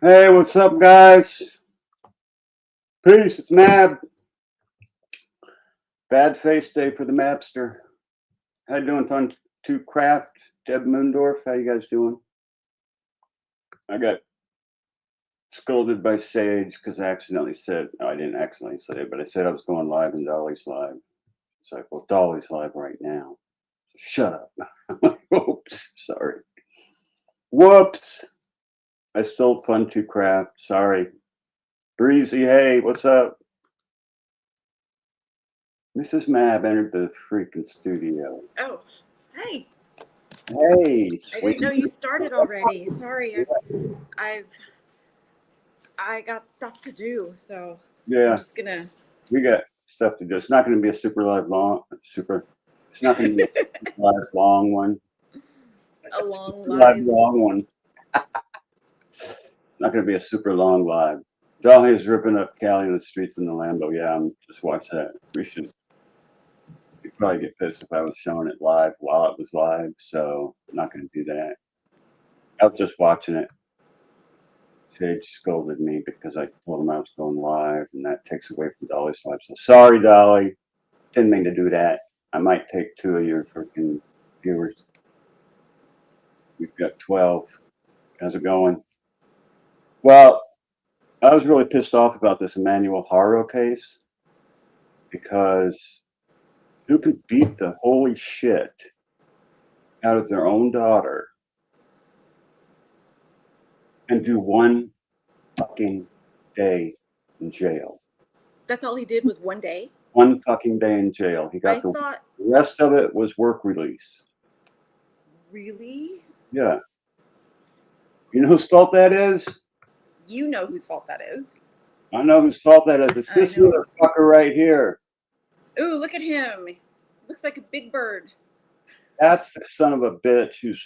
Hey, what's up, guys? Peace, it's Mab. Bad face day for the Mabster. How you doing, Fun to Craft? Deb Moondorf, how you guys doing? I got scolded by Sage because I accidentally said, no, I didn't accidentally say it, but I said I was going live and Dolly's live. It's like, well, Dolly's live right now. So shut up. Whoops, sorry. Whoops. I stole Fun to Craft. Sorry. Breezy, hey, what's up? Mrs. Mab entered the freaking studio. Oh, hey. Hey, I sweet. didn't know you started already. Sorry. I got stuff to do, so Yeah, I'm just gonna we got stuff to do. It's not going to be a super live long, it's not going to be a super live long one. a long Super live live. long one. Not going to be a super long live. Dolly's ripping up Cali in the streets in the Lambo. Yeah, I'm just watch that. You'd probably get pissed if I was showing it live while it was live, so I'm not going to do that. I was just watching it. Sage scolded me because I told him I was going live, and that takes away from Dolly's live. So sorry, Dolly. Didn't mean to do that. I might take 2 of your freaking viewers. We've got 12. How's it going? Well, I was really pissed off about this Emmanuel Haro case because who could beat the holy shit out of their own daughter and do one fucking day in jail? That's all he did was one day. One fucking day in jail. He got I the thought, rest of it was work release. really? Yeah. You know whose fault that is? You know whose fault that is. I know whose fault that is. It's I this know it. motherfucker right here. Ooh, look at him. Looks like a big bird. That's the son of a bitch who's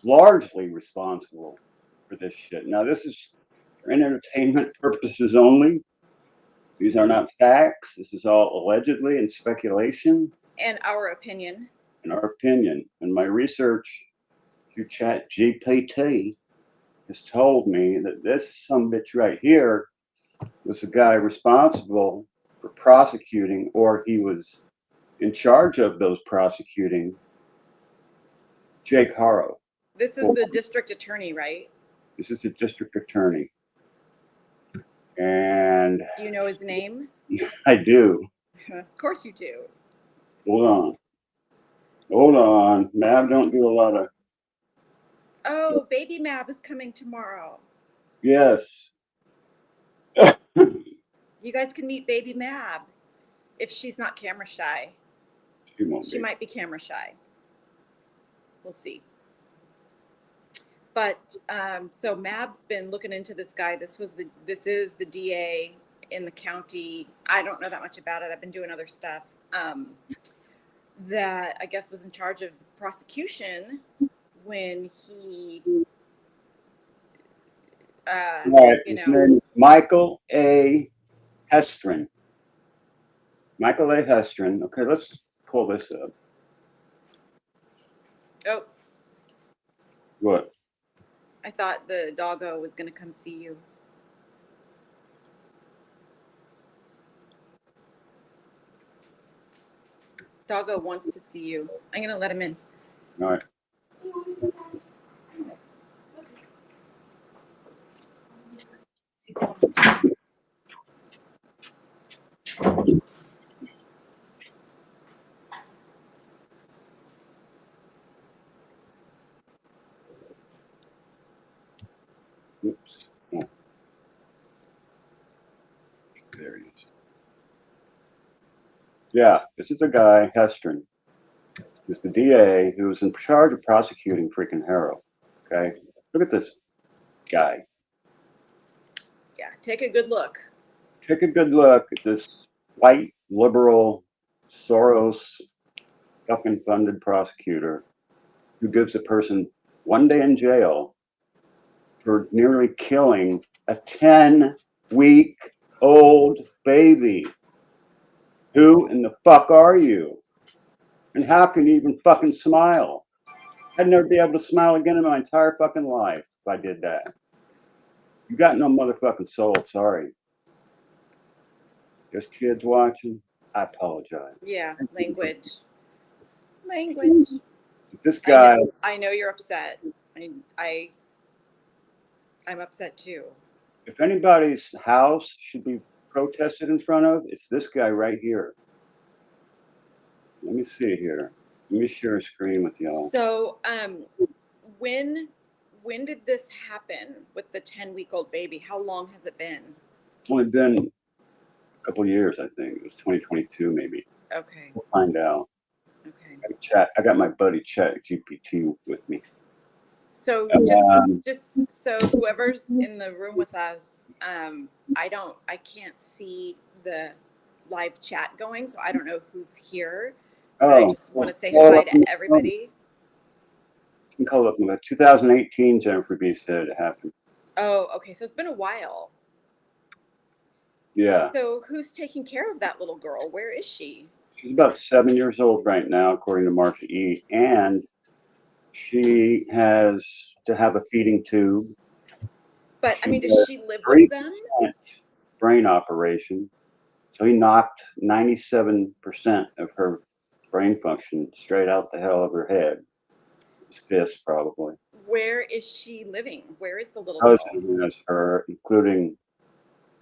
largely responsible for this shit. Now, this is for entertainment purposes only. These are not facts. This is all allegedly and speculation. And our opinion. In our opinion. And my research through Chat GPT has told me that this sumbitch right here was the guy responsible for prosecuting, or he was in charge of those prosecuting Jake Haro. This is the district attorney, right? This is a district attorney. And do you know his name? I do. Of course you do. Hold on. Mab don't do a lot of. Oh, baby Mab is coming tomorrow. Yes. You guys can meet baby Mab if she's not camera shy. She might be camera shy. We'll see. But so Mab's been looking into this guy. This is the DA in the county. I don't know that much about it. I've been doing other stuff. That I guess was in charge of prosecution when he. Right. His name is Michael A. Hestrin. Michael A. Hestrin. Okay, let's pull this up. Oh. What? I thought the doggo was going to come see you. Doggo wants to see you. I'm going to let him in. All right. Oops. Oh. There he is. Yeah, this is a guy, Hestrin, who's the DA who was in charge of prosecuting freaking Haro. Okay? Look at this guy. Yeah, take a good look. Take a good look at this white, liberal, Soros fucking funded prosecutor who gives a person 1 day in jail for nearly killing a 10-week-old baby. Who in the fuck are you? And how can you even fucking smile? I'd never be able to smile again in my entire fucking life if I did that. You got no motherfucking soul. Sorry. There's kids watching. I apologize. Yeah, language. Language. This guy. I know you're upset. I'm upset too. If anybody's house should be protested in front of, it's this guy right here. Let me see here. Let me share a screen with y'all. So, when did this happen with the 10-week-old baby? How long has it been? It's only been a couple of years, I think. It was 2022, maybe. Okay. We'll find out. Okay. I got my buddy Chat GPT with me. So just so whoever's in the room with us, I can't see the live chat going, so I don't know who's here. I just want to say hi to everybody. You can call up 2018. Jennifer B said it happened. Oh, okay. So it's been a while. Yeah. So who's taking care of that little girl? Where is she? She's about 7 years old right now, according to Marsha E. And she has to have a feeding tube. But I mean, does she live with them? Brain operation. So he knocked 97% of her brain function straight out the hell of her head. His fist, probably. Where is she living? Where is the little girl? Cousin has her, including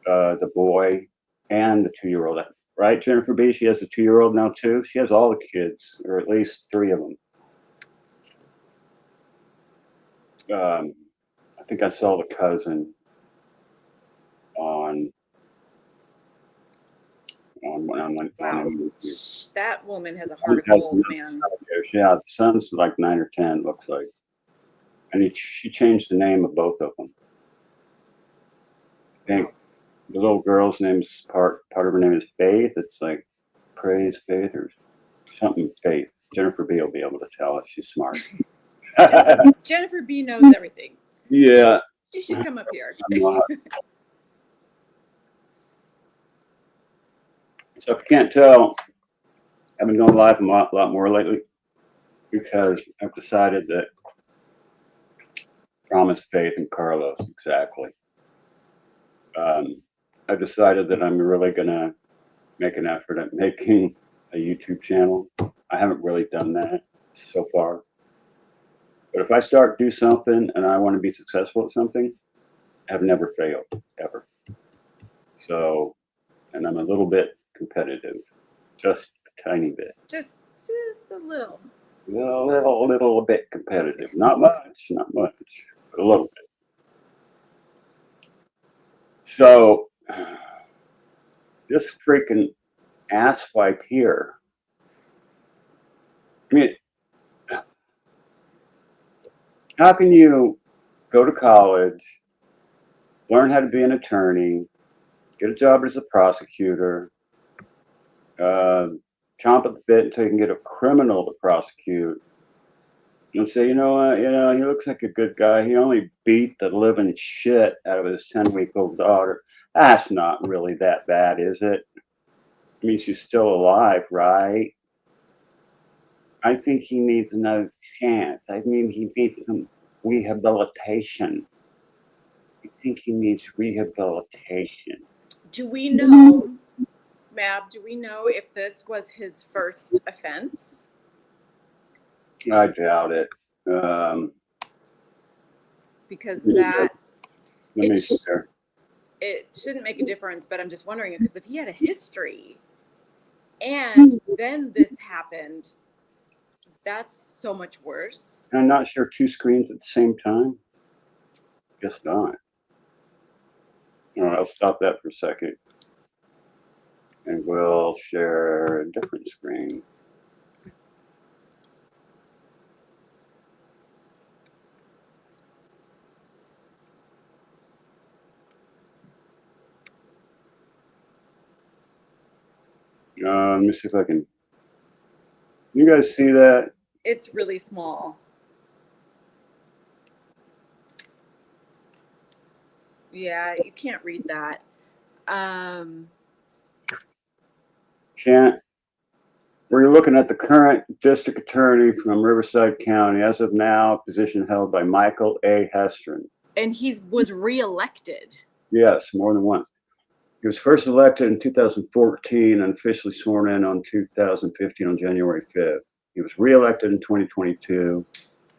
the boy and the 2-year-old. Right, Jennifer B? She has a 2-year-old now too. She has all the kids, or at least 3 of them. I think I saw the cousin on that woman has a heart of gold, man. Yeah, the son's like 9 or 10, looks like. And she changed the name of both of them. I think the little girl's name's part of her name is Faith. It's like Praise Faith or something Faith. Jennifer B will be able to tell us. She's smart. Jennifer B knows everything. Yeah. She should come up here. So if you can't tell, I've been going live a lot more lately because I've decided that Promise, Faith, and Carlos, exactly. I've decided that I'm really going to make an effort at making a YouTube channel. I haven't really done that so far. But if I start to do something and I want to be successful at something, I've never failed, ever. So, and I'm a little bit competitive, just a tiny bit. Just a little. A little bit competitive. Not much, but a little bit. So, this freaking asswipe here. I mean, how can you go to college, learn how to be an attorney, get a job as a prosecutor, chomp at the bit until you can get a criminal to prosecute, and say, you know what, he looks like a good guy. He only beat the living shit out of his 10-week-old daughter. That's not really that bad, is it? I mean, she's still alive, right? I think he needs another chance. I mean, he needs some rehabilitation. I think he needs rehabilitation. Do we know, Mab, if this was his first offense? I doubt it. Because it shouldn't make a difference, but I'm just wondering, because if he had a history and then this happened, that's so much worse. I'm not sure 2 screens at the same time. Guess not. All right, I'll stop that for a second. And we'll share a different screen. Let me see if I can. You guys see that? It's really small. Yeah, you can't read that. Can't. We're looking at the current district attorney from Riverside County. As of now, position held by Michael A. Hestron. And he was reelected. Yes, more than once. He was first elected in 2014 and officially sworn in on 2015 on January 5th. He was reelected in 2022.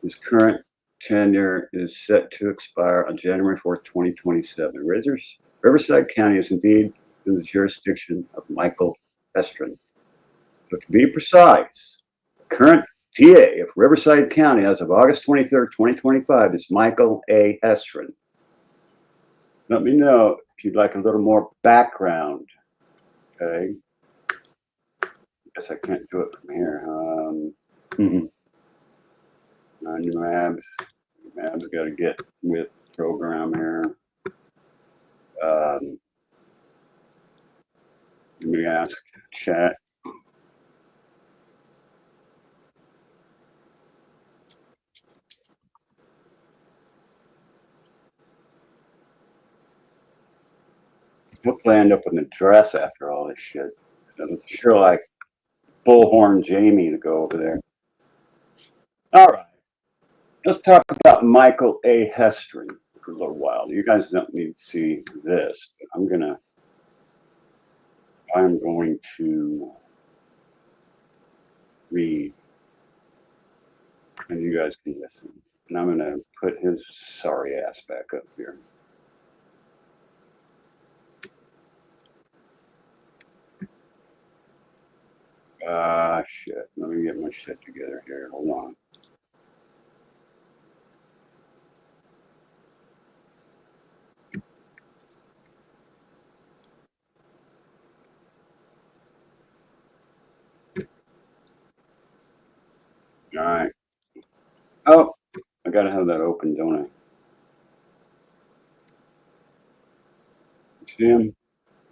His current tenure is set to expire on January 4th, 2027. Riverside County is indeed in the jurisdiction of Michael Estrin. So to be precise, the current DA of Riverside County as of August 23rd, 2025 is Michael A. Estrin. Let me know if you'd like a little more background. Okay. I guess I can't do it from here. New Mabs. Mabs got to get with the program here. Let me ask chat. Hopefully I end up with an address after all this shit. I'm sure like Bullhorn Jamie to go over there. All right. Let's talk about Michael A. Estrin for a little while. You guys don't need to see this, but I'm going to read and you guys can listen. And I'm going to put his sorry ass back up here. Shit. Let me get my shit together here. Hold on. All right. Oh, I got to have that open, don't I? See him?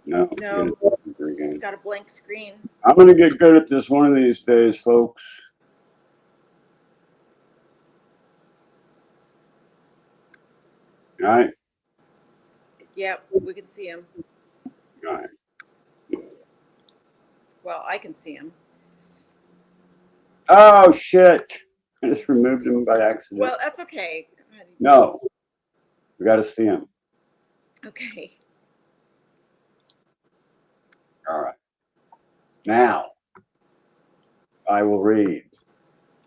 No. No. Got a blank screen. I'm going to get good at this one of these days, folks. All right. Yep, we can see him. All right. Well, I can see him. Oh, shit. I just removed him by accident. Well, that's okay. No. We got to see him. Okay. All right. Now, I will read.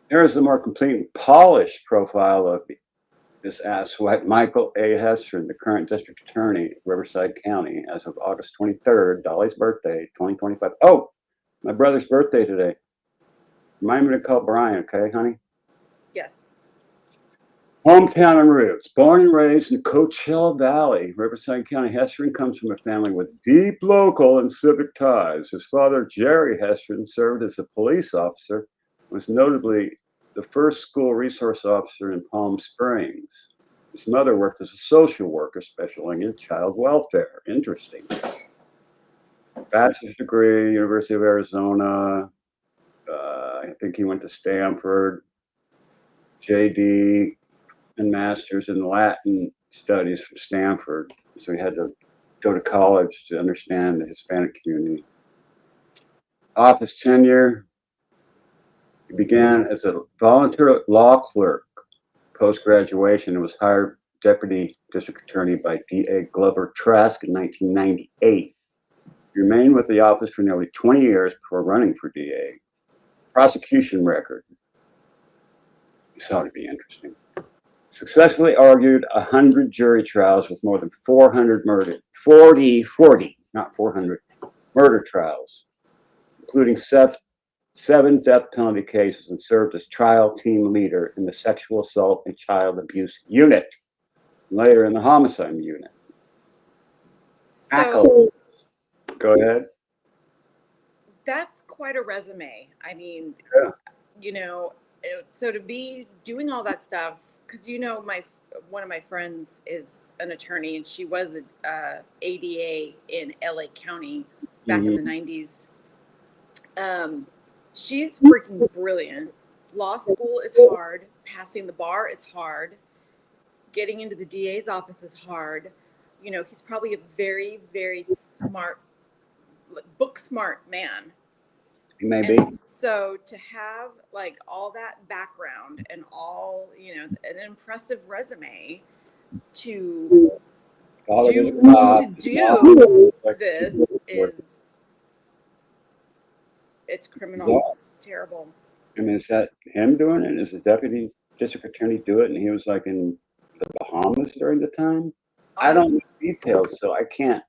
Here is the more complete and polished profile of this asswipe, Michael A. Estrin, the current district attorney of Riverside County as of August 23rd, Dolly's birthday, 2025. Oh, my brother's birthday today. Remind me to call Brian, okay, honey? Yes. Hometown and roots. Born and raised in Coachella Valley, Riverside County, Estrin comes from a family with deep local and civic ties. His father, Jerry Estrin, served as a police officer, was notably the first school resource officer in Palm Springs. His mother worked as a social worker, specializing in child welfare. Interesting. Bachelor's degree, University of Arizona. I think he went to Stanford. JD and master's in Latin studies from Stanford. So he had to go to college to understand the Hispanic community. Office tenure. He began as a volunteer law clerk post-graduation and was hired deputy district attorney by D.A. Glover Trask in 1998. He remained with the office for nearly 20 years before running for DA. Prosecution record. This ought to be interesting. Successfully argued 100 jury trials with more than 400 not 400, murder trials, including 7 death penalty cases, and served as trial team leader in the sexual assault and child abuse unit, later in the homicide unit. So, go ahead. That's quite a resume. I mean, yeah. You know, so to be doing all that stuff, because one of my friends is an attorney, and she was the ADA in LA County back in the 90s. She's freaking brilliant. Law school is hard. Passing the bar is hard. Getting into the DA's office is hard. He's probably a very, very smart, book smart man. Maybe. And so to have like all that background and all, an impressive resume, to Father do was a cop. to His mom do was like this is it's criminal, terrible. I mean, is that him doing it? Is the deputy district attorney do it? And he was like in the Bahamas during the time? I don't know details, so I can't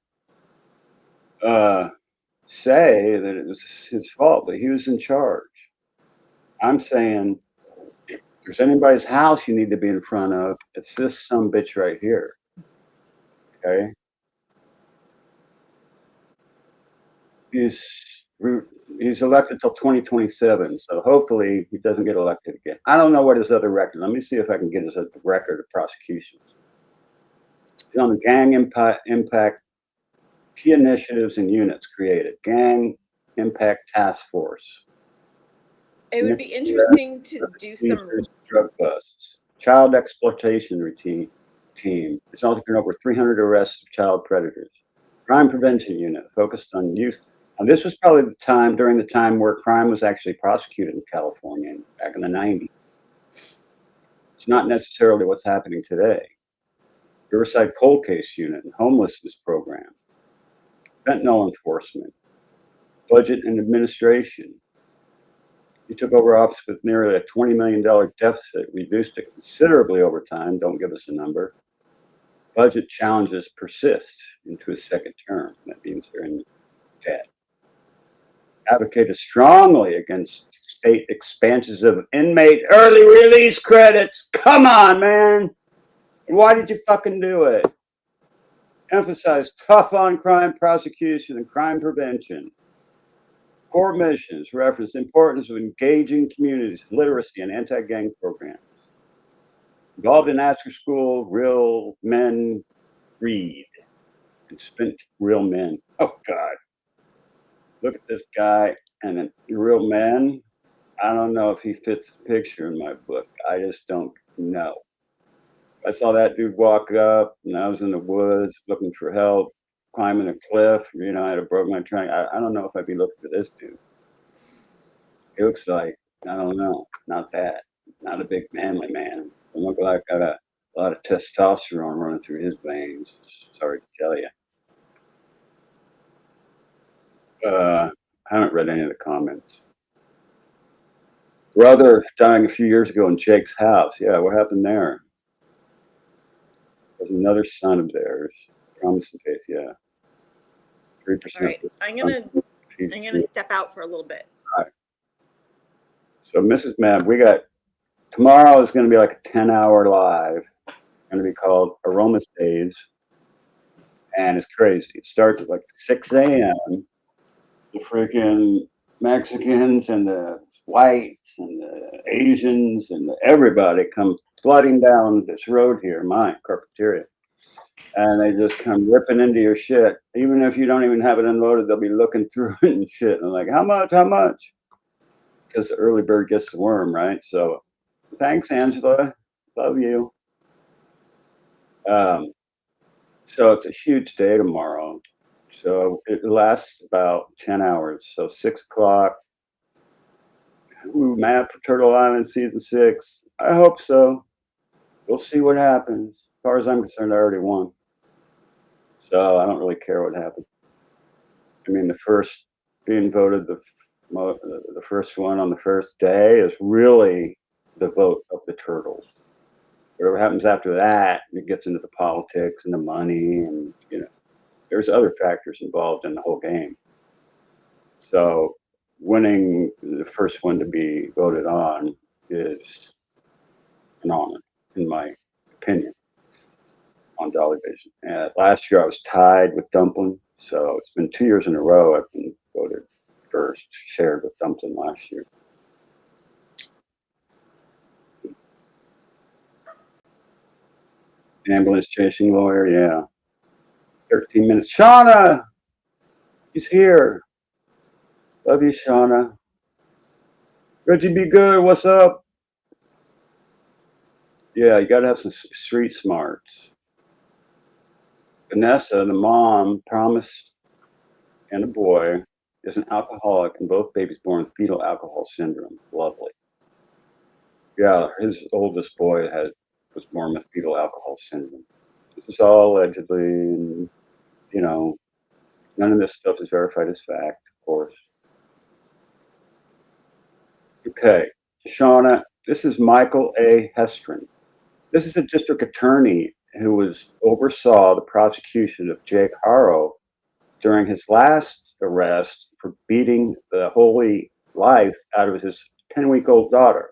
say that it was his fault, but he was in charge. I'm saying if there's anybody's house you need to be in front of, it's this sumbitch right here. Okay? He's elected till 2027, so hopefully he doesn't get elected again. I don't know what his other record. Let me see if I can get his record of prosecutions. He's on the gang impact key initiatives and units created. Gang Impact Task Force. It would be interesting to do some drug busts. Child exploitation routine team. Resulting in over 300 arrests of child predators. Crime prevention unit focused on youth. And this was probably the time during the time where crime was actually prosecuted in California back in the 90s. It's not necessarily what's happening today. Riverside Cold Case Unit and Homelessness Program. Fentanyl enforcement. Budget and administration. He took over office with nearly a $20 million deficit, reduced it considerably over time. Don't give us a number. Budget challenges persist into his second term. That means they're in debt. Advocated strongly against state expansions of inmate early release credits. Come on, man. Why did you fucking do it? Emphasized tough on crime prosecution and crime prevention. Core missions reference the importance of engaging communities, literacy, and anti-gang programs. Involved in after school, real men read and spent real men. Oh God. Look at this guy and then real men. I don't know if he fits the picture in my book. I just don't know. I saw that dude walk up and I was in the woods looking for help, climbing a cliff. You know, I had a broken my trunk. I don't know if I'd be looking for this dude. He looks like, I don't know, not that. Not a big manly man. He look like got a lot of testosterone running through his veins. Sorry to tell you. I haven't read any of the comments. Brother dying a few years ago in Jake's house. Yeah, what happened there? There's another son of theirs. Promising case, yeah. 3%. All right, I'm gonna step out for a little bit. All right. So Mrs. Mab, we got tomorrow is going to be like a 10-hour live. Going to be called Aromas Days, and it's crazy. It starts at like 6 a.m. The freaking Mexicans and the whites and the Asians and everybody come flooding down this road here, mine, Carpinteria. And they just come ripping into your shit. Even if you don't even have it unloaded, they'll be looking through it and shit. And like, how much? How much? Because the early bird gets the worm, right? So thanks, Angela. Love you. So it's a huge day tomorrow. So it lasts about 10 hours. So 6 o'clock. Ooh, mad for Turtle Island season 6. I hope so. We'll see what happens. As far as I'm concerned, I already won. So I don't really care what happens. I mean, the first being voted the first one on the first day is really the vote of the turtles. Whatever happens after that, it gets into the politics and the money, and you know, there's other factors involved in the whole game. So winning the first one to be voted on is an honor, in my opinion, on Dolly Vision. Last year I was tied with Dumpling, so it's been 2 years in a row I've been voted first, shared with Dumpling last year. Ambulance chasing lawyer, yeah. 13 minutes. Shauna! He's here. Love you, Shauna. Reggie, be good. What's up? Yeah, you got to have some street smarts. Vanessa, the mom, promised, and a boy, is an alcoholic, and both babies born with fetal alcohol syndrome. Lovely. Yeah, his oldest boy was born with fetal alcohol syndrome. This is all allegedly, and, you know, none of this stuff is verified as fact, of course. Okay, Shauna, this is Michael A. Hestron. This is a district attorney who oversaw the prosecution of Jake Haro during his last arrest for beating the holy life out of his 10-week-old daughter.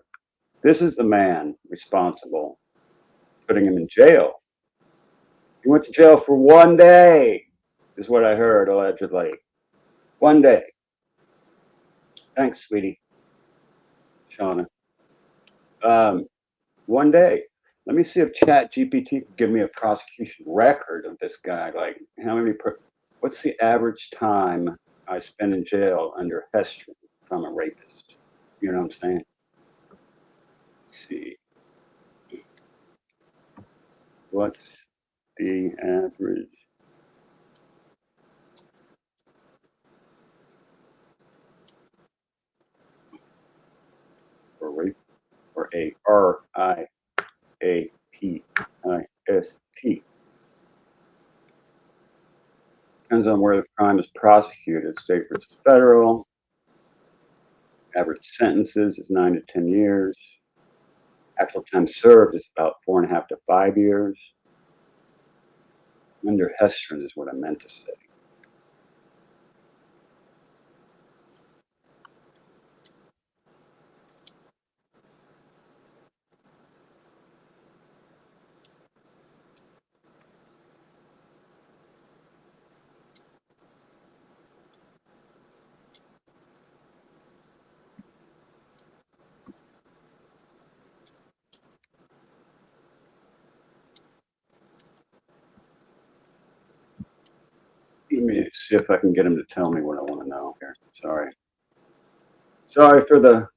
This is the man responsible for putting him in jail. He went to jail for 1 day, is what I heard, allegedly. 1 day. Thanks, sweetie. Shauna. 1 day. Let me see if Chat GPT can give me a prosecution record of this guy. Like, what's the average time I spend in jail under Hestron if I'm a rapist? You know what I'm saying? Let's see. What's the average? For rape, or RIAPIST. Depends on where the crime is prosecuted, state versus federal. Average sentences is 9 to 10 years. Actual time served is about 4.5 to 5 years. Under Hestron is what I meant to say. Let me see if I can get him to tell me what I want to know here. Sorry. Sorry for the.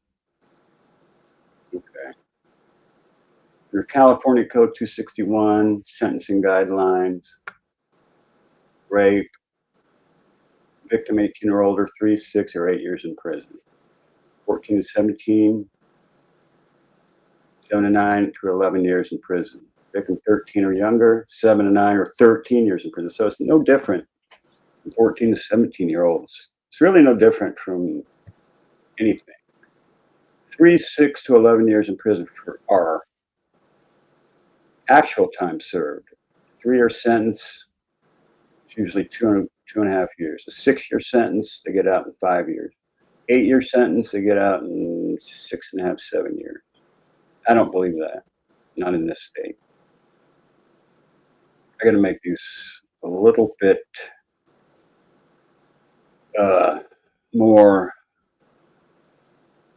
Okay. Your California Code 261, sentencing guidelines, rape, victim 18 or older, 3, 6, or 8 years in prison. 14 to 17, 7 to 9 to 11 years in prison. Victim 13 or younger, 7 to 9 or 13 years in prison. So it's no different from 14 to 17-year-olds. It's really no different from anything. 3, 6 to 11 years in prison for our actual time served. 3-year sentence, it's usually 2.5 years. A 6-year sentence, they get out in 5 years. 8-year sentence, they get out in 6.5, 7 years. I don't believe that. Not in this state. I got to make these a little bit more.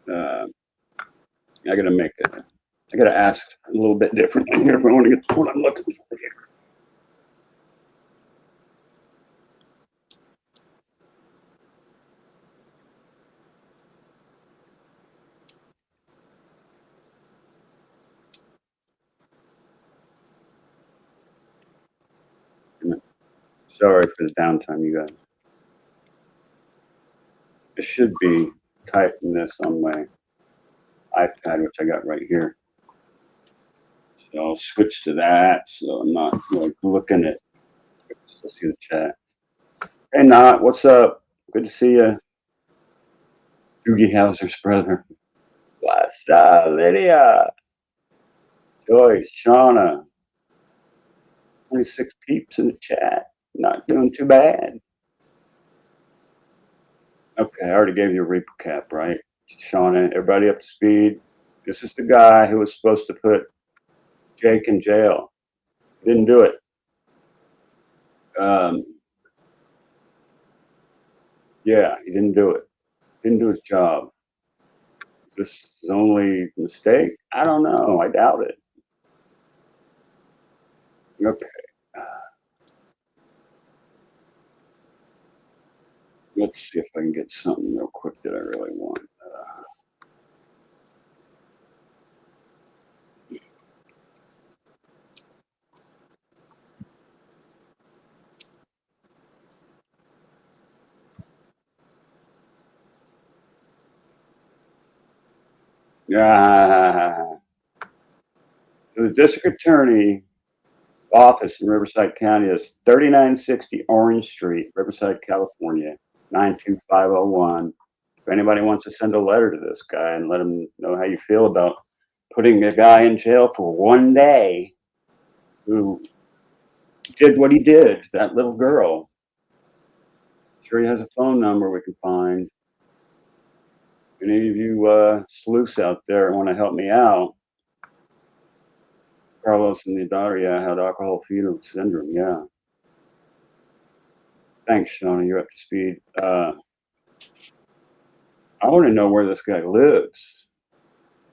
I got to make it. I got to ask a little bit differently here if I want to get what I'm looking for here. Sorry for the downtime, you guys. I should be typing this on my iPad, which I got right here. So I'll switch to that, so I'm not like looking at. Let's see the chat. Hey, Not, what's up? Good to see you. Doogie Howser's brother. What's up, Lydia? Joyce, Shauna. 26 peeps in the chat. Not doing too bad. Okay, I already gave you a recap, right? Shauna, everybody up to speed. This is the guy who was supposed to put Jake in jail. Didn't do it. Yeah, he didn't do it. Didn't do his job. Is this his only mistake? I don't know. I doubt it. Okay. Let's see if I can get something real quick that I really want. Yeah. So the district attorney office in Riverside County is 3960 Orange Street, Riverside, California, 92501. If anybody wants to send a letter to this guy and let him know how you feel about putting a guy in jail for one day who did what he did to that little girl. Sure, he has a phone number we can find. Any of you sleuths out there want to help me out? Carlos and the daughter, yeah, had alcohol fetal syndrome, yeah. Thanks, Shona, you're up to speed. I want to know where this guy lives,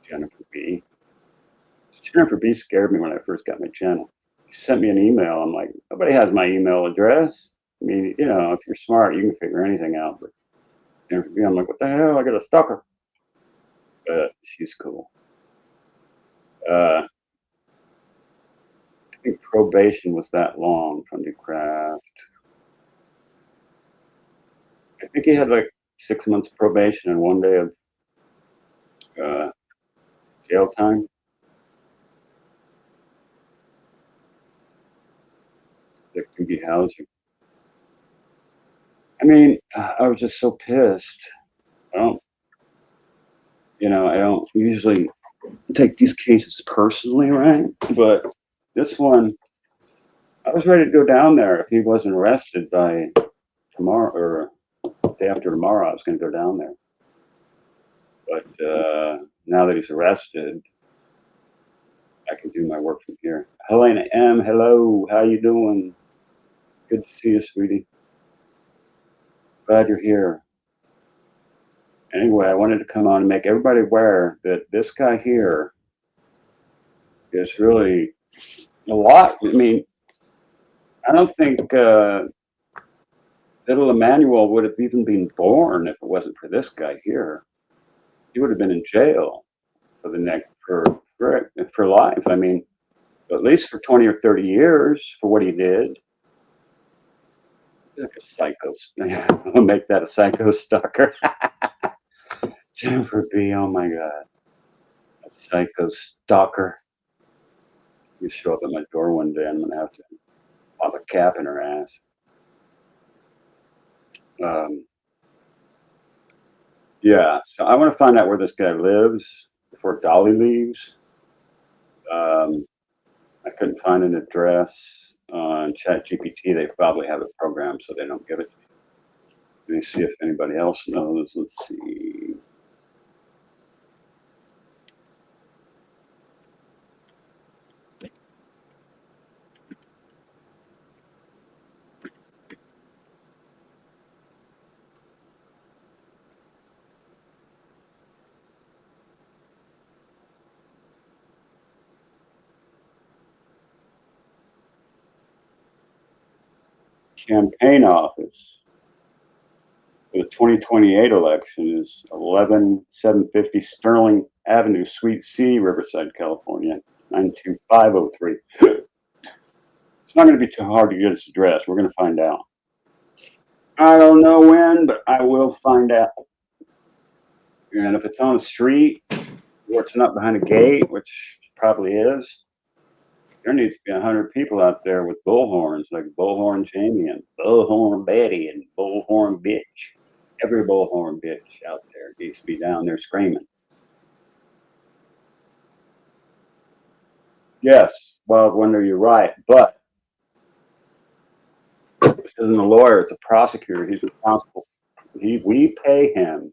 Jennifer B. Jennifer B scared me when I first got my channel. She sent me an email. I'm like, nobody has my email address. I mean, you know, if you're smart, you can figure anything out. But Jennifer B, I'm like, what the hell? I got a stalker. But she's cool. I think probation was that long from Craft. I think he had like 6 months probation and 1 day of jail time. That could be housing. I mean, I was just so pissed. I don't usually take these cases personally, right? But this one, I was ready to go down there if he wasn't arrested by tomorrow or day after tomorrow. I was going to go down there. But now that he's arrested, I can do my work from here. Helena M, hello. How you doing? Good to see you, sweetie. Glad you're here. Anyway, I wanted to come on and make everybody aware that this guy here is really a lot. I mean, I don't think little Emmanuel would have even been born if it wasn't for this guy here. He would have been in jail for the next for life. I mean, at least for 20 or 30 years for what he did. Like a psycho. I'll make that a psycho stalker. Jennifer B. Oh my God, a psycho stalker. You show up at my door one day, I'm gonna have to pop a cap in her ass. Yeah, so I want to find out where this guy lives before Dolly leaves. I couldn't find an address on ChatGPT. They probably have it programmed so they don't give it to me. Let me see if anybody else knows. Let's see. Campaign office for the 2028 election is 11750 Sterling Avenue, Suite C, Riverside, California, 92503. It's not going to be too hard to get his address. We're going to find out. I don't know when, but I will find out. And if it's on a street or it's not behind a gate, which probably is, there needs to be 100 people out there with bullhorns, like Bullhorn Jamie and Bullhorn Betty and Bullhorn Bitch. Every bullhorn bitch out there needs to be down there screaming. Yes, Wild Wonder, you're right, but this isn't a lawyer, it's a prosecutor. He's responsible. We pay him,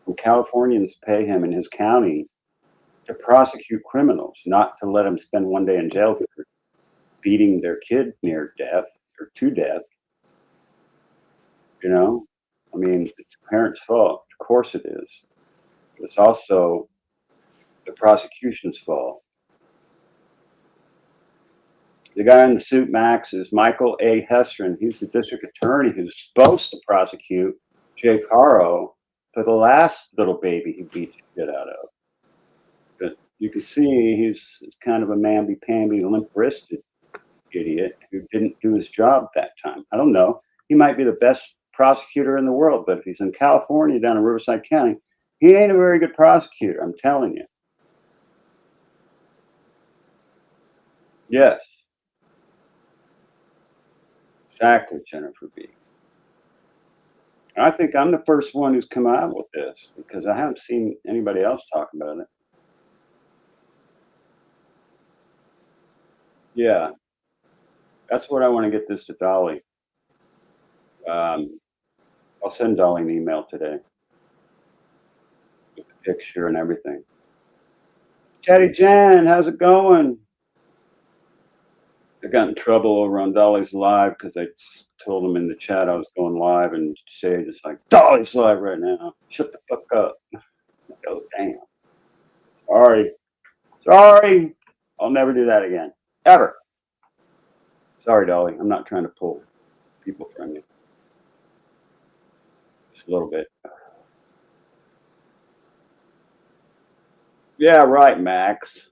and Californians pay him in his county to prosecute criminals, not to let them spend 1 day in jail for beating their kid near death or to death. You know, I mean, it's the parents' fault. Of course it is. But it's also the prosecution's fault. The guy in the suit, Max, is Michael A. Hestron. He's the district attorney who's supposed to prosecute Jake Haro for the last little baby he beat the shit out of. But you can see he's kind of a mamby-pamby, limp-wristed idiot who didn't do his job that time. I don't know. He might be the best prosecutor in the world, but if he's in California down in Riverside County, he ain't a very good prosecutor, I'm telling you. Yes. Exactly, Jennifer B. And I think I'm the first one who's come out with this because I haven't seen anybody else talk about it. Yeah, that's what I want to get this to Dolly. I'll send Dolly an email today with the picture and everything. Chatty Jan, how's it going? I got in trouble over on Dolly's live because I told him in the chat I was going live, and Sage is like, Dolly's live right now. Shut the fuck up. Oh, damn. Sorry. I'll never do that again. Ever. Sorry, Dolly. I'm not trying to pull people from you. Just a little bit. Yeah, right, Max.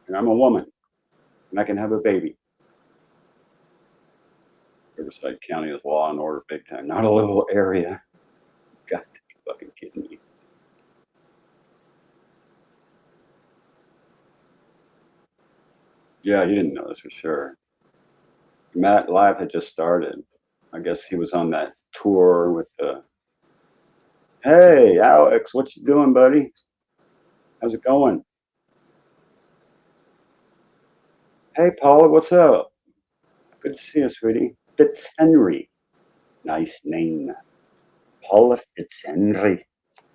And I'm a woman. And I can have a baby. Riverside County is law and order big time. Not a little area. Got to be fucking kidding me. Yeah, you didn't know this for sure. Matt Live had just started. I guess he was on that tour with the. Hey, Alex, what you doing, buddy? How's it going? Hey, Paula, what's up? Good to see you, sweetie. Fitzhenry. Nice name. Paula Fitzhenry.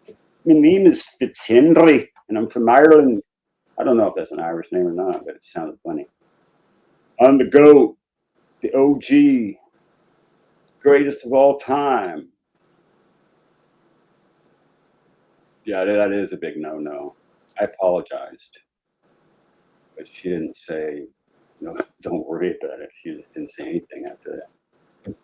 My name is Fitzhenry, and I'm from Ireland. I don't know if that's an Irish name or not, but it sounded funny. I'm the GOAT, the OG, greatest of all time. Yeah, that is a big no-no. I apologized, but she didn't say, no, don't worry about it. She just didn't say anything after that.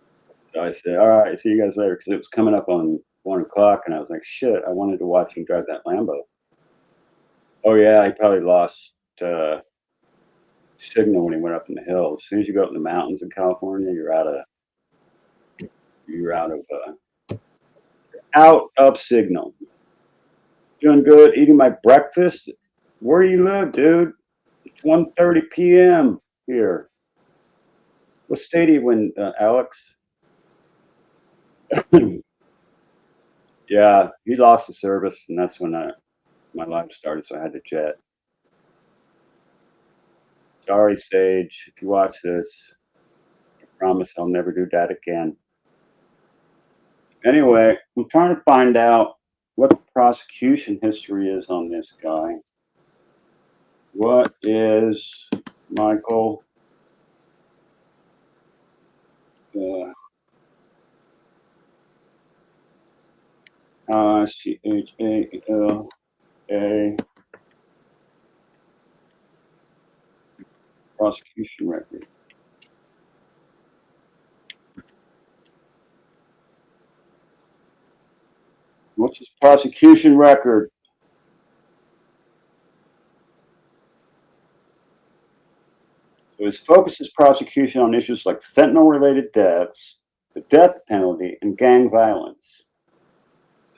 So I said, all right, see you guys later, because it was coming up on 1 o'clock, and I was like, shit, I wanted to watch him drive that Lambo. Oh, yeah, he probably lost signal when he went up in the hills. As soon as you go up in the mountains in California, you're out of signal. Doing good, eating my breakfast. Where do you live, dude? It's 1:30 p.m. here. What state are you in, Alex? Yeah, he lost the service, and that's when my live started, so I had to jet. Sorry, Sage, if you watch this, I promise I'll never do that again. Anyway, I'm trying to find out what the prosecution history is on this guy. What is Michael? Chala prosecution record. What's his prosecution record? So his focus is prosecution on issues like fentanyl-related deaths, the death penalty, and gang violence.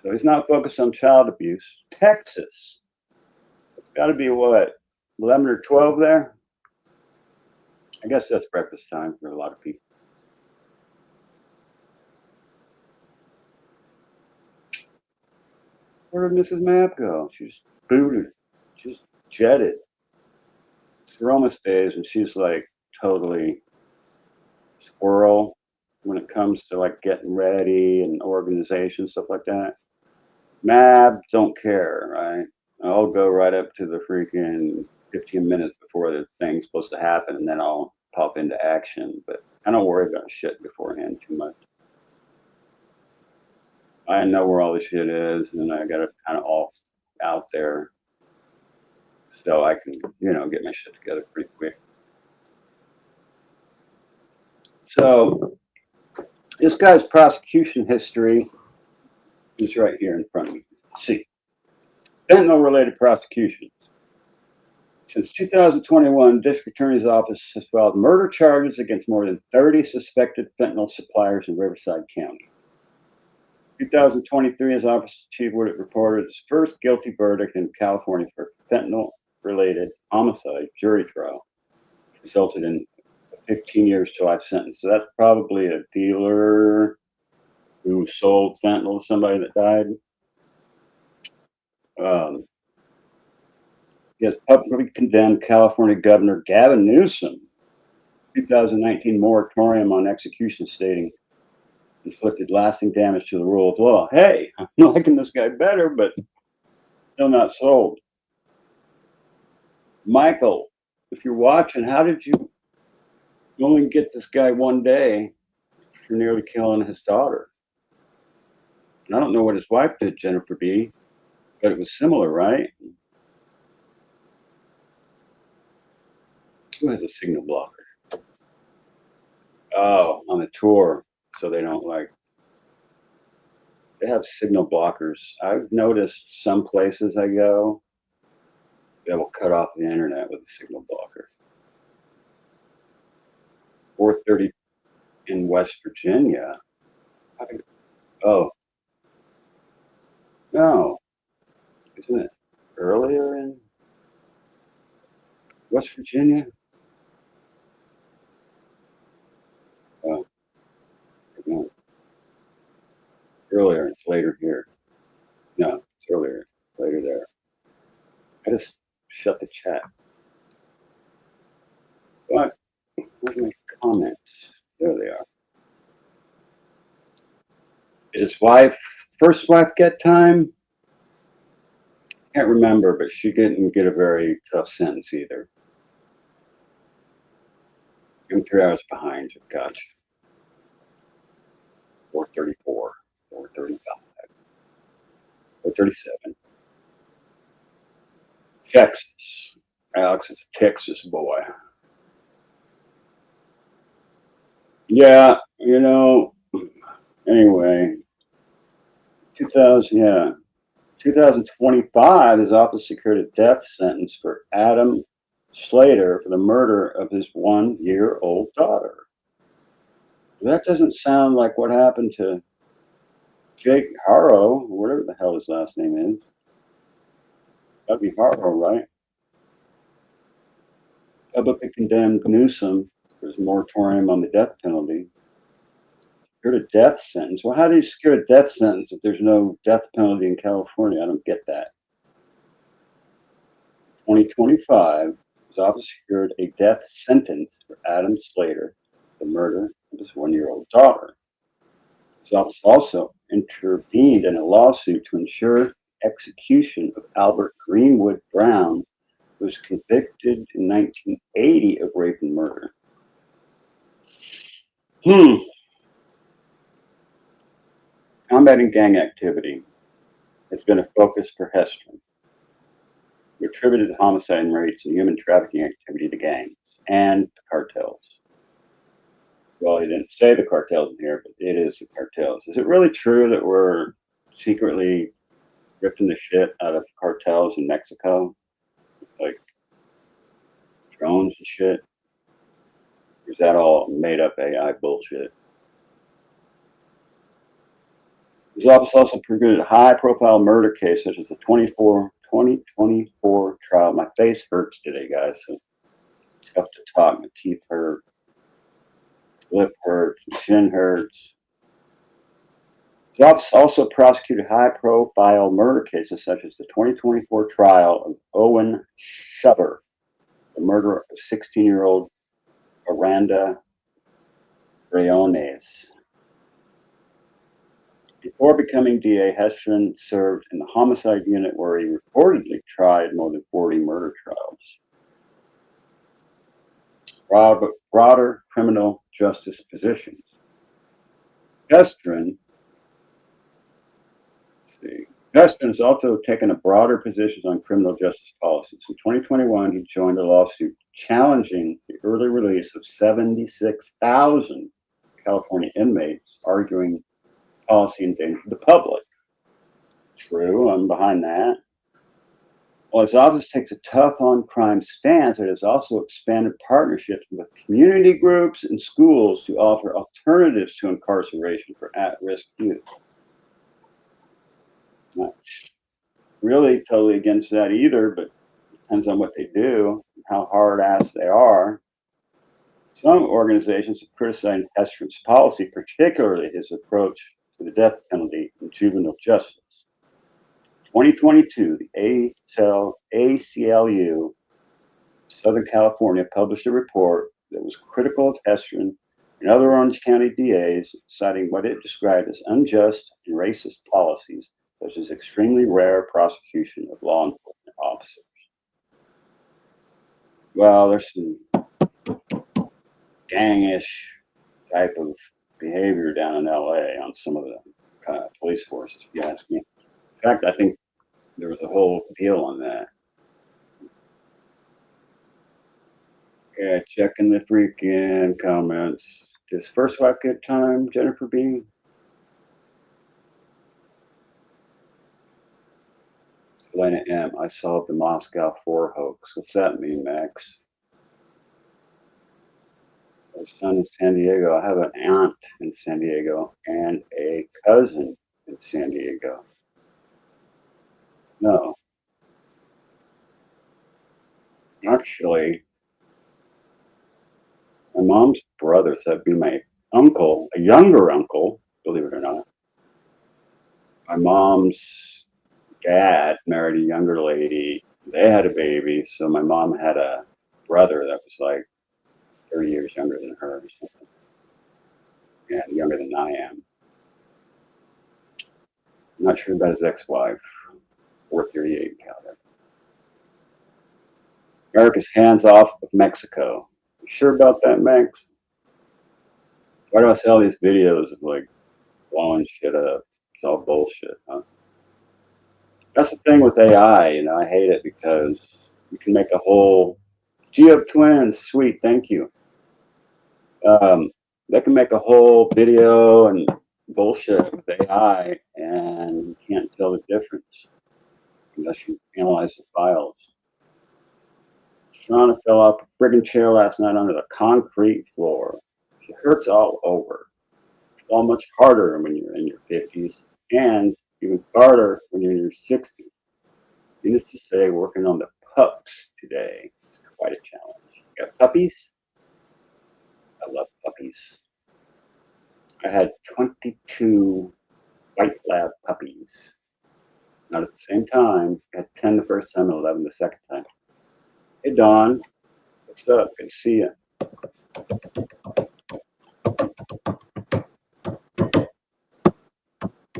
So he's not focused on child abuse. Texas. It's got to be what, 11 or 12 there? I guess that's breakfast time for a lot of people. Where did Mrs. Map go? She's booted. She's jetted. Roma stays, and she's like totally squirrel when it comes to like getting ready and organization, stuff like that. Mab don't care, right? I'll go right up to the freaking 15 minutes before the thing's supposed to happen, and then I'll pop into action. But I don't worry about shit beforehand too much. I know where all the shit is, and I got it kind of all out there, so I can, get my shit together pretty quick. So this guy's prosecution history is right here in front of me. See, fentanyl-related prosecutions. Since 2021, District Attorney's Office has filed murder charges against more than 30 suspected fentanyl suppliers in Riverside County. 2023, his office achieved what it reported its first guilty verdict in California for fentanyl-related homicide jury trial, which resulted in a 15 years to life sentence. So that's probably a dealer who sold fentanyl to somebody that died. He has publicly condemned California Governor Gavin Newsom 2019 moratorium on execution, stating inflicted lasting damage to the rule of law. Hey, I'm liking this guy better, but still not sold. Michael, if you're watching, how did you only get this guy one day for nearly killing his daughter? And I don't know what his wife did, Jennifer B., but it was similar, right? Who has a signal blocker? Oh, on the tour, so they don't like. They have signal blockers. I've noticed some places I go, they will cut off the internet with a signal blocker. 4:30 in West Virginia. Oh, no, isn't it earlier in West Virginia? Oh, no, earlier. It's later here. No, it's earlier. Later there. I just shut the chat. What? Where's my comments? There they are. Did his wife, first wife, get time? Can't remember, but she didn't get a very tough sentence either. I'm 3 hours behind you. Gotcha. 4:34, 4:35, 4:37. Texas. Alex is a Texas boy. Yeah, you know, anyway, 2025, his office secured a death sentence for Adam Slater for the murder of his 1-year-old daughter. That doesn't sound like what happened to Jake Haro, whatever the hell his last name is. That'd be Haro, right? Publicly condemned Newsom for his moratorium on the death penalty. Secured a death sentence. Well, how do you secure a death sentence if there's no death penalty in California? I don't get that. 2025, his office secured a death sentence for Adam Slater, the murder of his 1-year-old daughter. His office also intervened in a lawsuit to ensure execution of Albert Greenwood Brown, who was convicted in 1980 of rape and murder. Combating gang activity has been a focus for Hestrom, who attributed the homicide rates and human trafficking activity to gangs and the cartels. Well, he didn't say the cartels in here, but it is the cartels. Is it really true that we're secretly ripping the shit out of cartels in Mexico? Like drones and shit? Or is that all made up AI bullshit? His office also pursued a high-profile murder case such as the 2024 trial. My face hurts today, guys, so it's tough to talk. My teeth hurt, lip hurts, my chin hurts. His office also prosecuted high-profile murder cases such as the 2024 trial of Owen Shubber, the murder of 16-year-old Aranda Briones. Before becoming DA, Hestrom served in the homicide unit where he reportedly tried more than 40 murder trials. Broader criminal justice positions. Hestrom has also taken a broader position on criminal justice policies. In 2021, he joined a lawsuit challenging the early release of 76,000 California inmates, arguing policy endangered the public. True, I'm behind that. While his office takes a tough on crime stance, it has also expanded partnerships with community groups and schools to offer alternatives to incarceration for at-risk youth. Not really totally against that either, but depends on what they do, how hard ass they are. Some organizations have criticized Hestron's policy, particularly his approach to the death penalty in juvenile justice. 2022, the ACLU, Southern California, published a report that was critical of Hestron and other Orange County DAs, citing what it described as unjust and racist policies, such as extremely rare prosecution of law enforcement officers. Well, there's some gangish type of behavior down in LA on some of the police forces, if you ask me. In fact, I think there was a whole deal on that. Okay, checking the freaking comments. Does First Wife get time, Jennifer B? Elena M, I solved the Moscow 4 hoax. What's that mean, Max? My son in San Diego. I have an aunt in San Diego and a cousin in San Diego. No. Actually, my mom's brother, so that'd be my uncle, a younger uncle, believe it or not. My mom's dad married a younger lady. They had a baby, so my mom had a brother that was like 30 years younger than her or something. Yeah, younger than I am. I'm not sure about his ex-wife. 438 Calvin. America's hands off of Mexico. You sure about that, Max? Why do I see all these videos of like blowing shit up? It's all bullshit, huh? That's the thing with AI, you know, I hate it because you can make a whole Geo twins, sweet, thank you. They can make a whole video and bullshit with AI and you can't tell the difference unless you analyze the files. Shauna fell off a friggin' chair last night under the concrete floor. She hurts all over. It's all much harder when you're in your 50s and even harder when you're in your 60s. Needless to say, working on the pups today is quite a challenge. You got puppies? I love puppies. I had 22 white lab puppies. Not at the same time. I had 10 the first time and 11 the second time. Hey, Dawn. What's up? Good to see you.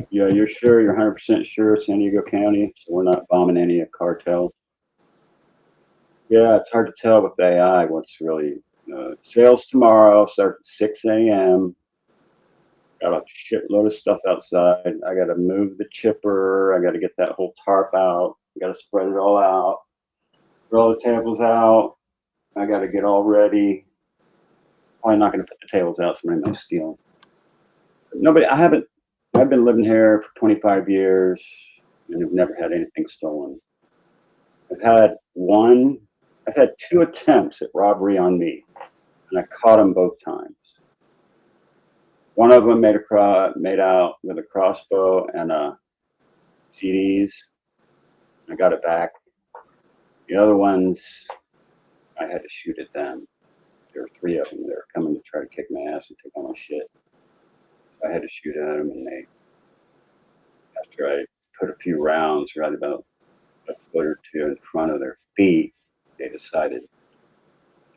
Yeah, you're sure? You're 100% sure San Diego County? So we're not bombing any cartels? Yeah, it's hard to tell with AI what's really. Sales tomorrow start at 6 a.m. Got a shitload of stuff outside. I got to move the chipper. I got to get that whole tarp out. I got to spread it all out. Roll the tables out. I got to get all ready. Probably not going to put the tables out. Somebody might steal them. Nobody. I've been living here for 25 years and I've never had anything stolen. I've had 2 attempts at robbery on me, and I caught them both times. One of them made out with a crossbow and CDs. I got it back. The other ones, I had to shoot at them. There were 3 of them. They were coming to try to kick my ass and take all my shit. So I had to shoot at them, and after I put a few rounds right about a foot or 2 in front of their feet, they decided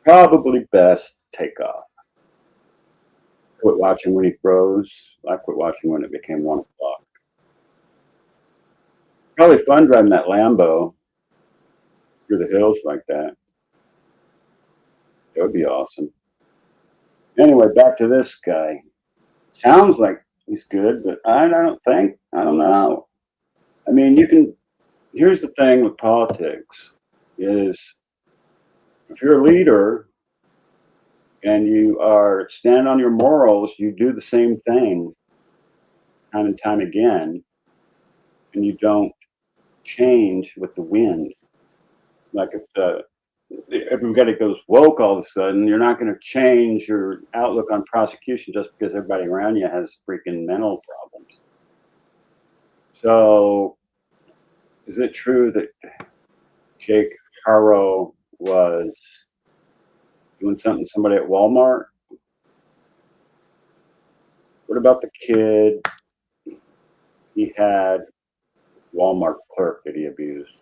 probably best take off. Quit watching when he froze. I quit watching when it became 1 o'clock. Probably fun driving that Lambo through the hills like that. That would be awesome. Anyway, back to this guy. Sounds like he's good, but I don't know. I mean, here's the thing with politics is if you're a leader and you are stand on your morals, you do the same thing time and time again, and you don't change with the wind. Like if everybody goes woke all of a sudden, you're not going to change your outlook on prosecution just because everybody around you has freaking mental problems. So, is it true that Jake Haro was doing something to somebody at Walmart? What about the kid he had, Walmart clerk that he abused?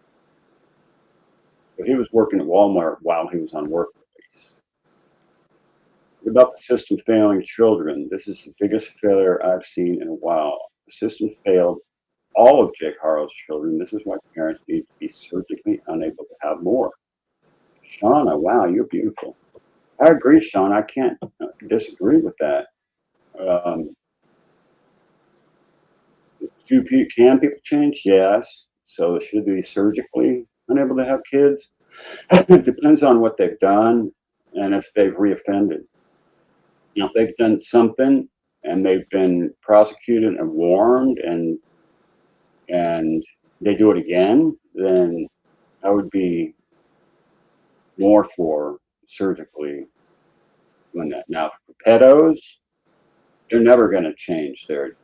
But he was working at Walmart while he was on work release. What about the system failing children? This is the biggest failure I've seen in a while. The system failed all of Jake Haro's children. This is why parents need to be surgically unable to have more. Shauna, wow, you're beautiful. I agree, Sean. I can't disagree with that. Can people change? Yes. So should they be surgically unable to have kids? It depends on what they've done and if they've reoffended. Now, if they've done something and they've been prosecuted and warned and they do it again, then I would be more for surgically doing that. Now, for pedos, they're never going to change their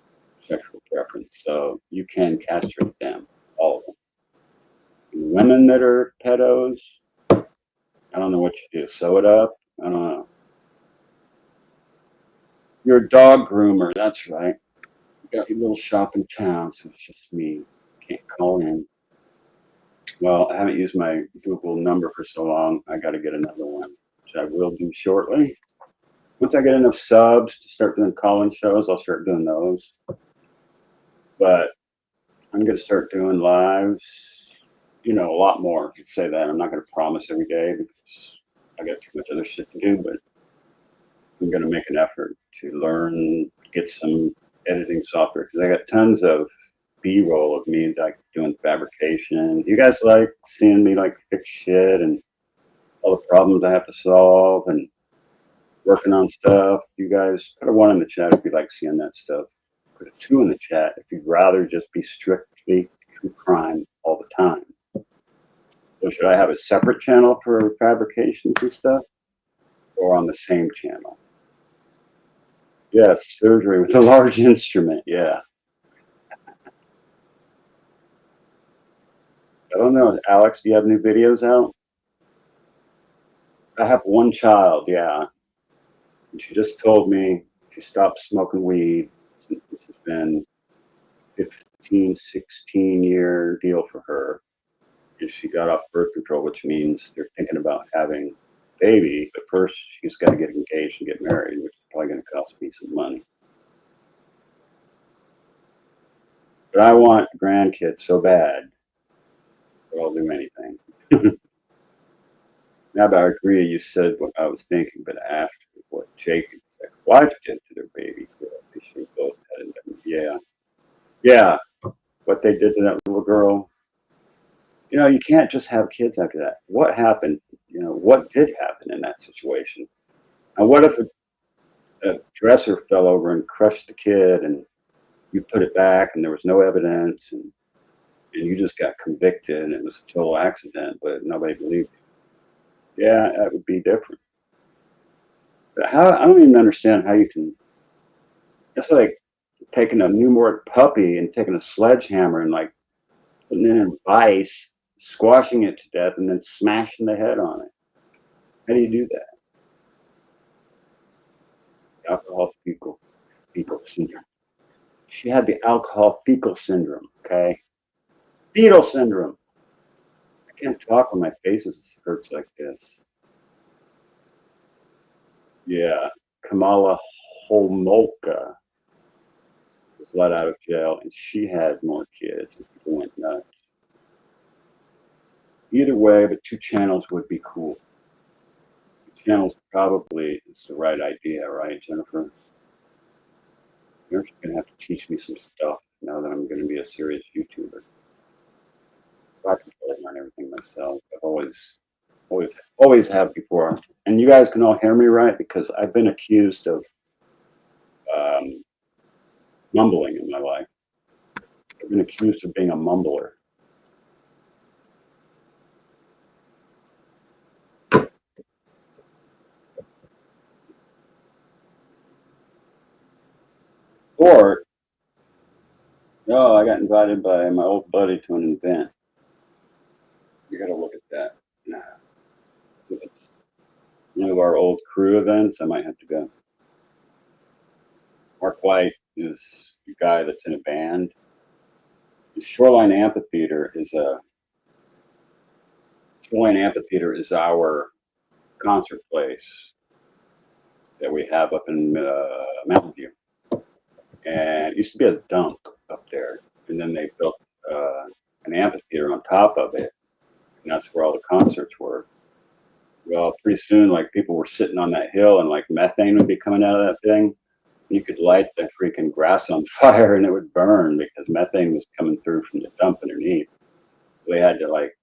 sexual preference, so you can castrate them, all of them. And women that are pedos, I don't know what you do. Sew it up? I don't know. You're a dog groomer, that's right. You got your little shop in town, so it's just me. Can't call in. Well, I haven't used my Google number for so long. I got to get another one, which I will do shortly. Once I get enough subs to start doing call-in shows, I'll start doing those. But I'm going to start doing lives, a lot more. I could say that. I'm not going to promise every day because I got too much other shit to do, but I'm going to make an effort to learn, get some editing software because I got tons of B-roll of me like doing fabrication. You guys like seeing me like fix shit and all the problems I have to solve and working on stuff? You guys put a 1 in the chat if you like seeing that stuff. Put a 2 in the chat if you'd rather just be strictly true crime all the time. So should I have a separate channel for fabrications and stuff or on the same channel? Yes, surgery with a large instrument. Yeah. I don't know. Alex, do you have new videos out? I have one child, yeah. And she just told me she stopped smoking weed, which has been 15, 16-year deal for her. And she got off birth control, which means they're thinking about having a baby, but first she's got to get engaged and get married, which is probably going to cost me some money. But I want grandkids so bad that I'll do anything. Now that I agree, you said what I was thinking, but after what Jake and his ex-wife did to their baby girl, they should both had it. Yeah. Yeah. What they did to that little girl. You can't just have kids after that. What happened? What did happen in that situation? And what if a dresser fell over and crushed the kid and you put it back and there was no evidence and you just got convicted and it was a total accident, but nobody believed you? Yeah, that would be different. But I don't even understand how you can. It's like taking a newborn puppy and taking a sledgehammer and like putting it in a vice, squashing it to death, and then smashing the head on it. How do you do that? Alcohol fecal syndrome. She had the alcohol fecal syndrome. Okay, fetal syndrome. I can't talk when my face hurts like this. Yeah, Kamala Homolka was let out of jail, and she had more kids, and people went nuts. Either way, the 2 channels would be cool. 2 channels probably is the right idea, right, Jennifer? You're going to have to teach me some stuff now that I'm going to be a serious YouTuber. I can totally learn everything myself. I've always have before. And you guys can all hear me right because I've been accused of mumbling in my life. I've been accused of being a mumbler. Or, no, I got invited by my old buddy to an event. You got to look at that. of our old crew events, I might have to go. Mark White is the guy that's in a band. The Shoreline Amphitheater is our concert place that we have up in Mountain View. And it used to be a dump up there. And then they built an amphitheater on top of it. And that's where all the concerts were. Well, pretty soon, like, people were sitting on that hill and like methane would be coming out of that thing. You could light the freaking grass on fire and it would burn because methane was coming through from the dump underneath. They had to like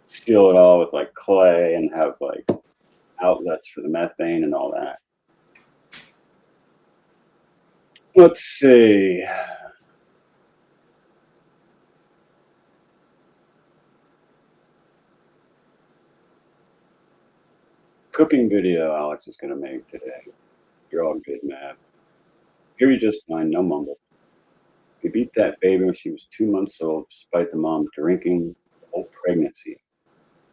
seal it all with like clay and have like outlets for the methane and all that. Let's see. Cooking video Alex is going to make today. You're all good, Matt. Here you just fine, no mumble. He beat that baby when she was 2 months old, despite the mom drinking the whole pregnancy.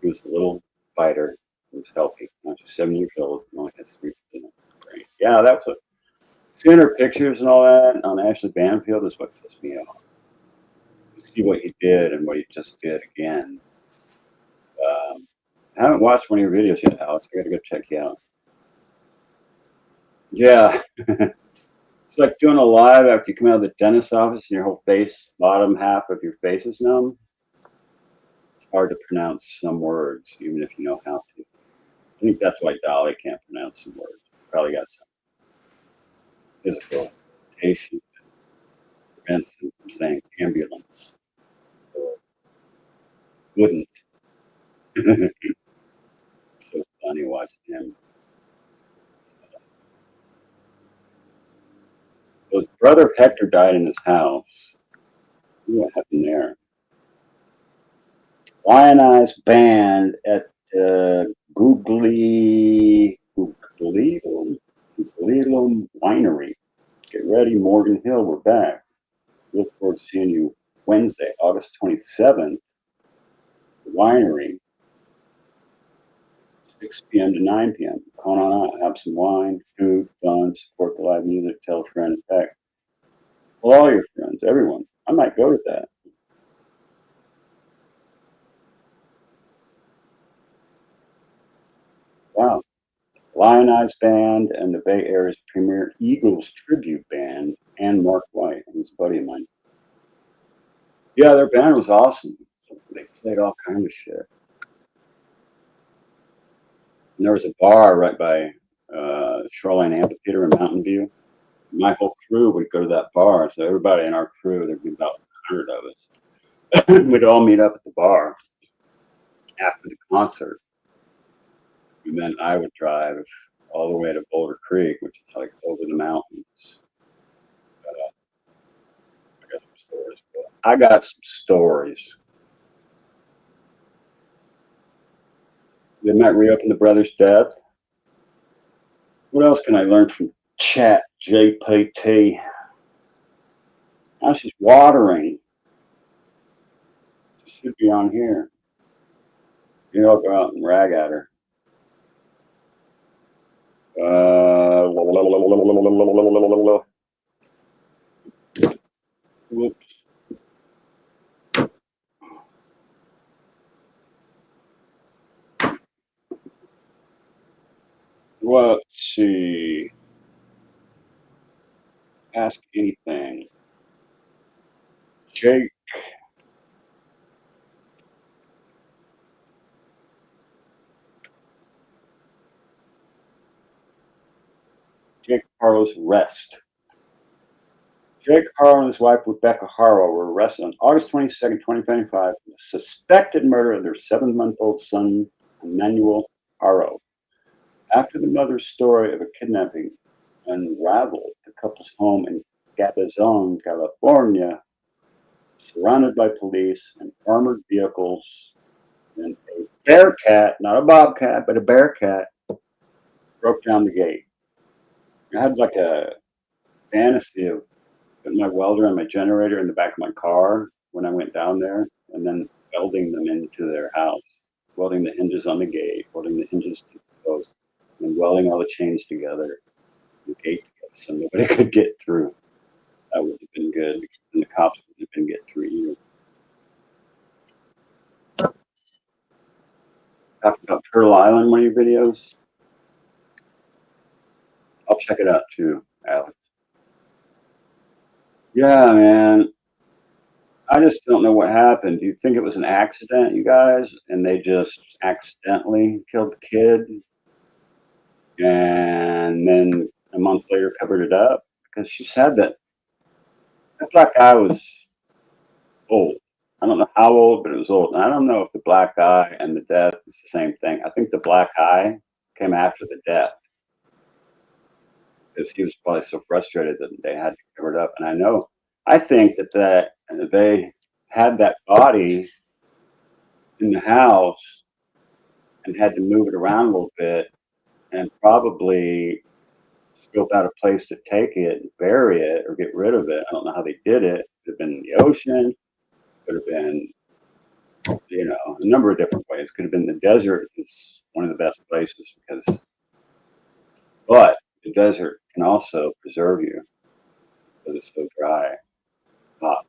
He was a little fighter. He was healthy. Now she's 7 years old and only has 3% of the brain. Yeah, that's what. Seeing her pictures and all that on Ashley Banfield is what pissed me off. See what he did and what he just did again. I haven't watched one of your videos yet, Alex. I gotta go check you out. Yeah. It's like doing a live after you come out of the dentist's office and your whole face, bottom half of your face is numb. It's hard to pronounce some words, even if you know how to. I think that's why Dolly can't pronounce some words. Probably got some physical limitation that prevents him from saying ambulance. Or wouldn't. So funny watching him. His brother Hector died in his house. What happened there? Lionized band at Guglielum Winery. Get ready, Morgan Hill. We're back. Look forward to seeing you Wednesday, August 27th. The winery, 6 p.m. to 9 p.m. Come on out, have some wine, food, fun, support the live music, tell a friend. In fact, tell all your friends, everyone. I might go to that. Wow. Lionized Band and the Bay Area's premier Eagles tribute band, and Mark White, who's a buddy of mine. Yeah, their band was awesome. They played all kinds of shit. And there was a bar right by Shoreline Amphitheater in Mountain View. My whole crew would go to that bar. So everybody in our crew, there'd be about 100 of us. We'd all meet up at the bar after the concert. And then I would drive all the way to Boulder Creek, which is like over the mountains. I got some stories. They might reopen the brother's death. What else can I learn from Chat GPT? Now she's watering. She should be on here. Maybe I'll go out and rag at her. Whoops. Let's see. Ask anything. Jake. Jake Haro's arrest. Jake Haro and his wife Rebecca Haro were arrested on August 22nd, 2025 for the suspected murder of their 7-month-old son, Emmanuel Haro. After the mother's story of a kidnapping unraveled, the couple's home in Cabazon, California, surrounded by police and armored vehicles, and a bearcat, not a bobcat, but a bearcat, broke down the gate. I had like a fantasy of putting my welder and my generator in the back of my car when I went down there, and then welding them into their house, welding the hinges on the gate, welding the hinges to the post, welding all the chains together, the gate together, so nobody could get through. That would have been good, and the cops would have been getting through either. Talked about Turtle Island, one of your videos. I'll check it out too, Alex. Yeah, man. I just don't know what happened. Do you think it was an accident, you guys, and they just accidentally killed the kid, and then a month later covered it up? Because she said that black guy was old. I don't know how old, but it was old. And I don't know if the black eye and the death is the same thing. I think the black eye came after the death because he was probably so frustrated that they had to cover it up. And I think that they had that body in the house and had to move it around a little bit and probably scope out a place to take it and bury it or get rid of it. I don't know how they did it. It could have been in the ocean, could have been, a number of different ways. Could have been the desert is one of the best places but the desert can also preserve you because it's so dry, hot.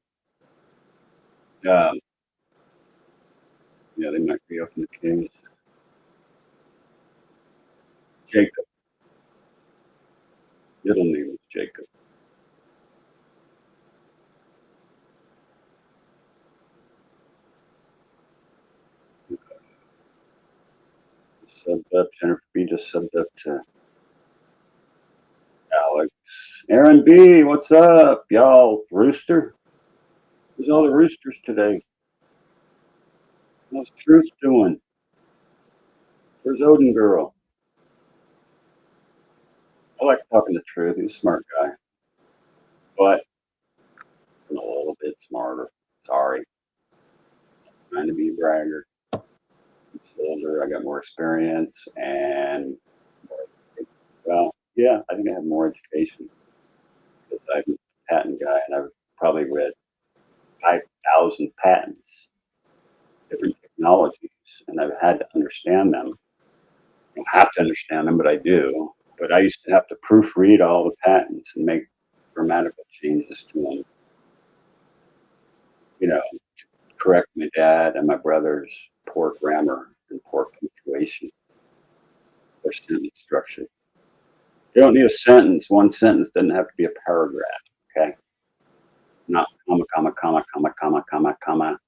Yeah, they might reopen the case. Jacob. Middle name was Jacob. Subbed up, Jennifer B just subbed up to Alex. Aaron B, what's up, y'all? Rooster? Where's all the roosters today? How's Truth doing? Where's Odin Girl? I like talking to Truth. He's a smart guy. But I'm a little bit smarter. Sorry. Trying to be a bragger. I'm older. I got more experience and well, yeah, I think I have more education because I'm a patent guy and I've probably read 5,000 patents, different technologies, and I've had to understand them. I don't have to understand them, but I do. But I used to have to proofread all the patents and make grammatical changes to them, to correct my dad and my brother's poor grammar and poor punctuation or sentence structure. You don't need a sentence. One sentence doesn't have to be a paragraph, okay? Not comma, comma, comma, comma, comma, comma, comma.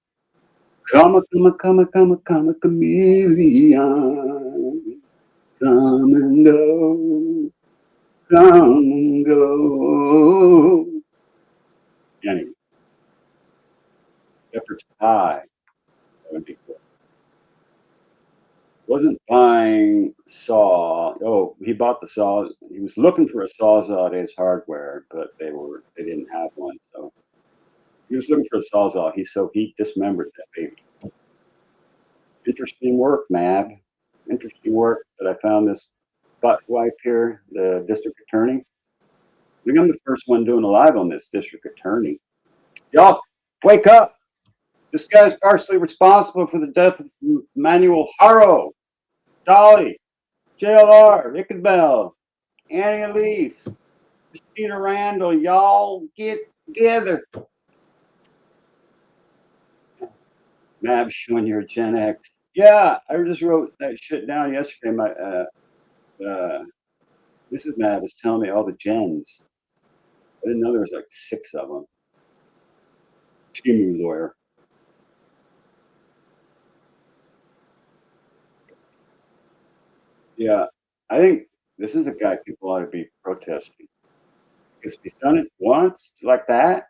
Comma, comma, comma, comma, comma, chameleon. Come and go. Come and go. Anyway, efforts high. That would be cool. Wasn't buying saw. Oh, he bought the saw. He was looking for a Sawzall at Ace Hardware, but they didn't have one. So he was looking for a Sawzall. He dismembered that baby. Interesting work, Mab. Interesting work. But I found this butt wipe here, the district attorney. I think I'm the first one doing a live on this district attorney. Y'all, wake up! This guy's partially responsible for the death of Emmanuel Haro, Dolly, JLR, Ichabel, Annie Elise, Christina Randall. Y'all get together. Mab showing you're a Gen X. Yeah, I just wrote that shit down yesterday. My Mrs. Mab was telling me all the gens. I didn't know there was like 6 of them. Timu lawyer. Yeah, I think this is a guy people ought to be protesting because he's done it once like that.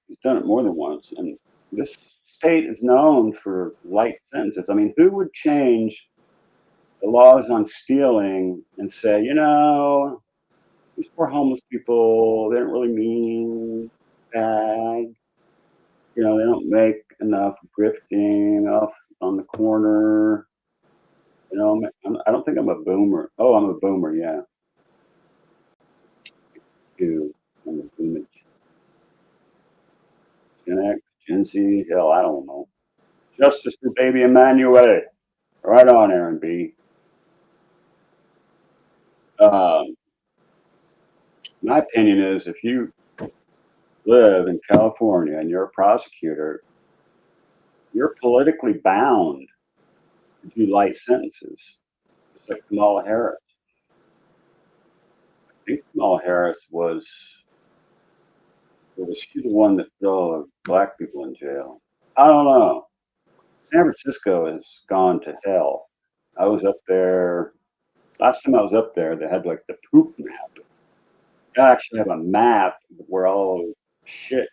He's done it more than once, and this state is known for light sentences. I mean, who would change the laws on stealing and say, these poor homeless people, they don't really mean bad. They don't make enough grifting off on the corner. I don't think I'm a boomer. Oh, I'm a boomer, yeah. I'm a boomer. Gen X, Gen Z, hell, I don't know. Justice for baby Emmanuel. Right on, Aaron B. My opinion is if you live in California and you're a prosecutor, you're politically bound to do light sentences. It's like Kamala Harris. I think Kamala Harris was she the one that threw all the black people in jail? I don't know. San Francisco has gone to hell. I was up there last time I was up there. They had like the poop map. They actually have a map where all shit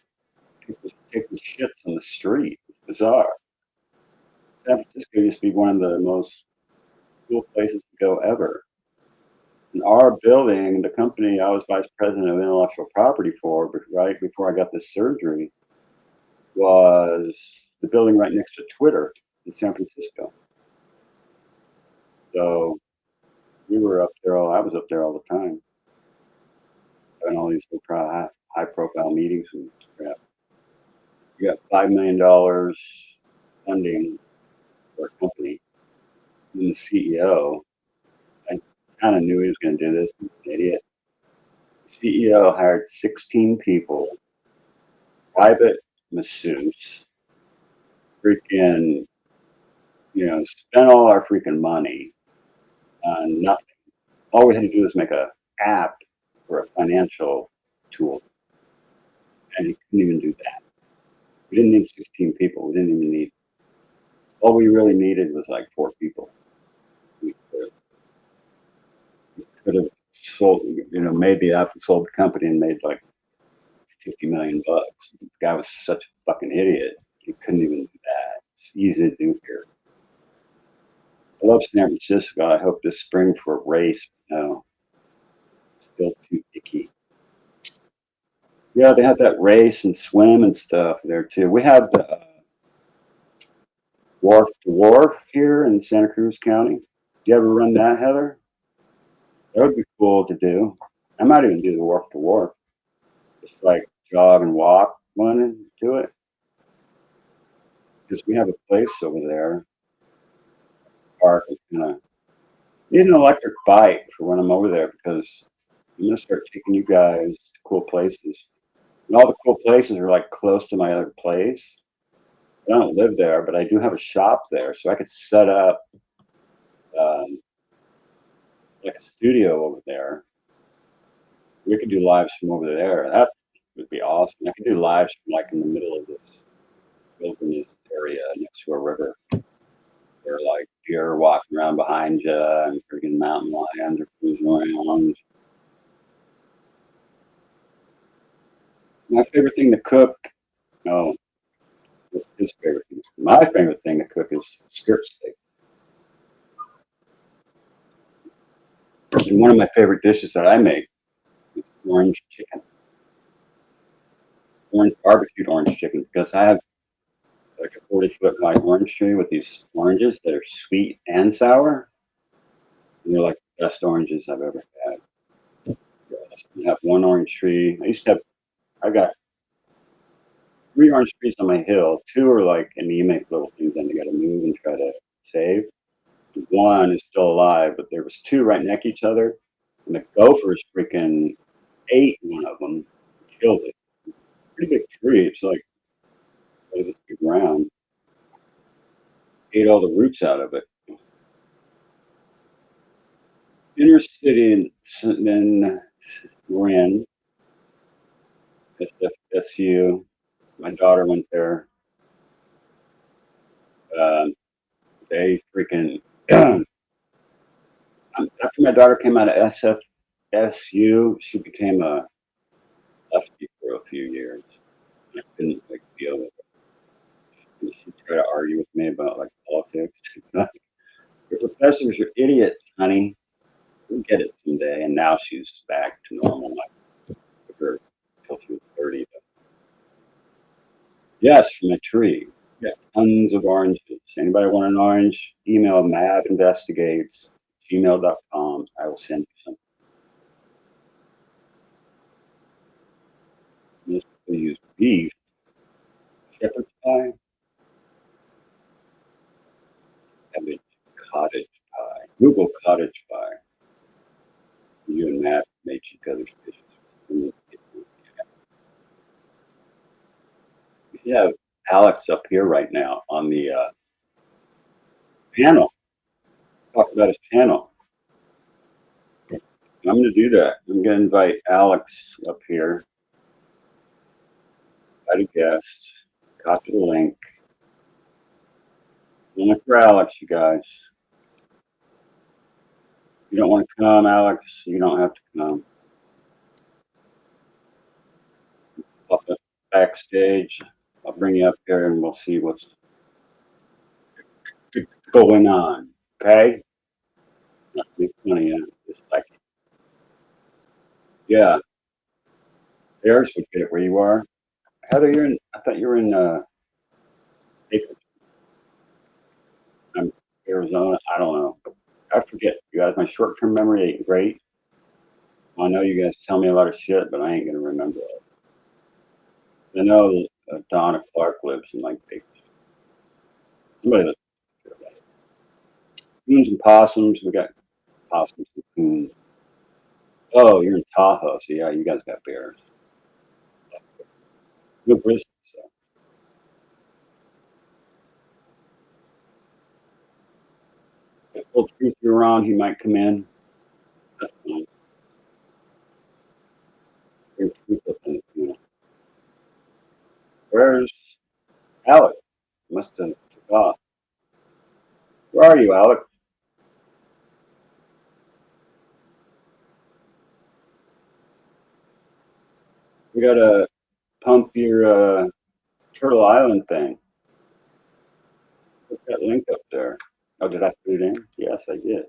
people taking shits on the street. It's bizarre. San Francisco used to be one of the most cool places to go ever. And our building, the company I was vice president of intellectual property for, but right before I got this surgery, was the building right next to Twitter in San Francisco. So we were up there. I was up there all the time, having all these high-profile meetings and crap. We got $5 million funding for a company, and the CEO. I kind of knew he was going to do this. He's an idiot. The CEO hired 16 people, private masseuse, freaking, spent all our freaking money on nothing. All we had to do was make a app for a financial tool, and he couldn't even do that. We didn't need 16 people. We didn't even need. All we really needed was like 4 people. We could have sold, made the app and sold the company and made like $50 million. This guy was such a fucking idiot. He couldn't even do that. It's easy to do here. I love San Francisco. I hope this spring for a race. No, it's still too icky. Yeah, they have that race and swim and stuff there too. We have the Wharf to Wharf here in Santa Cruz County. You ever run that, Heather? That would be cool to do. I might even do the Wharf to Wharf. Just like jog and walk one and do it. Because we have a place over there. Park is gonna need an electric bike for when I'm over there because I'm gonna start taking you guys to cool places. And all the cool places are like close to my other place. I don't live there, but I do have a shop there, so I could set up like a studio over there. We could do lives from over there. That would be awesome. I could do lives from like in the middle of this wilderness area next to a river. Where like deer are walking around behind you and freaking mountain lions are cruising around. My favorite thing to cook. Oh, what's his favorite thing? My favorite thing to cook is skirt steak. And one of my favorite dishes that I make is orange chicken. Barbecued orange chicken because I have like a 40-foot wide orange tree with these oranges that are sweet and sour. And they're like the best oranges I've ever had. I have one orange tree. I got 3 orange trees on my hill. 2 are like anemic little things and I got to move and try to save. 1 is still alive, but there was 2 right next to each other. And the gophers freaking ate one of them, killed it. Pretty big tree. It's like this big round. Ate all the roots out of it. Inner city in Marin, SFSU. My daughter went there. They freaking after my daughter came out of SFSU, she became a lefty for a few years. I couldn't like deal with it. She tried to argue with me about like politics. The professors are idiots, honey. We'll get it someday. And now she's back to normal. I took her until she was 30. But yes, from a tree. Yeah, tons of oranges. Anybody want an orange? Email madinvestigates@gmail.com. I will send you some. Most people use beef, shepherd's pie, cabbage, cottage pie. Google cottage pie. You and Matt made each other's dishes. We have Alex up here right now on the panel. Talk about his panel. I'm going to do that. I'm going to invite Alex up here. Invite a guest. Copy the link. Look for Alex, you guys. If you don't want to come, Alex, you don't have to come. Up backstage. I'll bring you up here and we'll see what's going on. Okay? Not to be funny, just like, yeah. There's would get it where you are. Heather, you're in, I thought you were in Arizona. I don't know. I forget, you guys. My short-term memory ain't great. I know you guys tell me a lot of shit, but I ain't gonna remember it. I know that Donna Clark lives in like Bakersfield. Somebody lives there. Coons and possums. We got possums and coons. Oh, you're in Tahoe, so yeah, you guys got bears. No grizzlies. So. If full truth you're on, he might come in. That's fine. Bring truth up in the panel. Where's Alex? Must have took off. Where are you, Alex? We gotta pump your Turtle Island thing. Put that link up there. Oh, did I put it in? Yes, I did.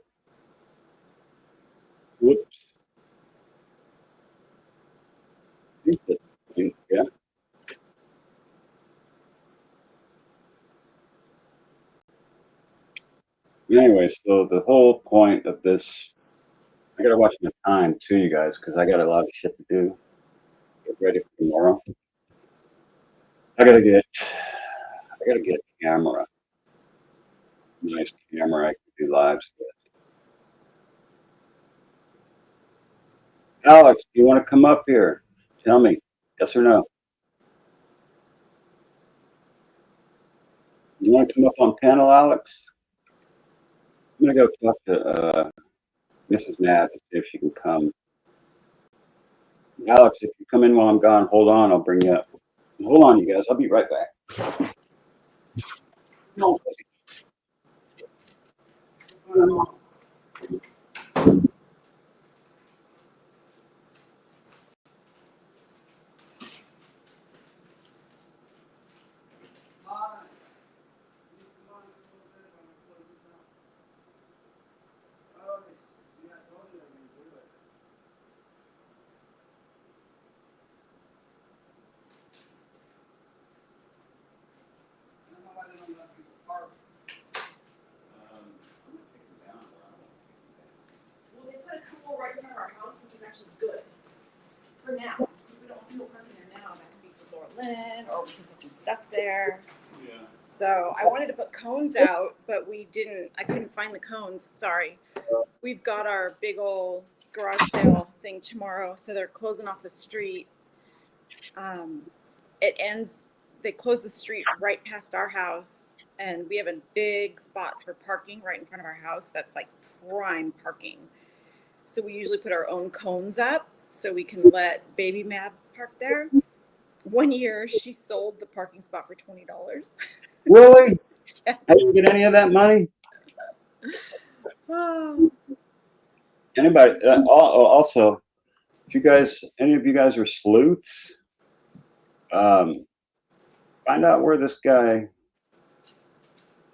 Whoops. Yeah. Anyway, so the whole point of this, I gotta watch my time too, you guys, because I got a lot of shit to do. Get ready for tomorrow. I gotta get a camera. Nice camera I can do lives with. Alex, do you want to come up here? Tell me, yes or no? You want to come up on panel, Alex? I'm gonna go talk to Mrs. Matt and see if she can come. Alex, if you come in while I'm gone, hold on, I'll bring you up. Hold on, you guys. I'll be right back. No. Well, they put a couple right in front of our house, which is actually good for now. Because we don't want people parking there now. That could be for Laura Lynn, or we can put some stuff there. Yeah. So I wanted to put cones out, but we didn't. I couldn't find the cones. Sorry. We've got our big old garage sale thing tomorrow, so they're closing off the street. It ends. They close the street right past our house, and we have a big spot for parking right in front of our house. That's like prime parking. So we usually put our own cones up so we can let Baby Mab park there. One year, she sold the parking spot for $20. Really? Yes. I didn't get any of that money. Oh. Anybody? Also, if you guys, any of you guys are sleuths, find out where this guy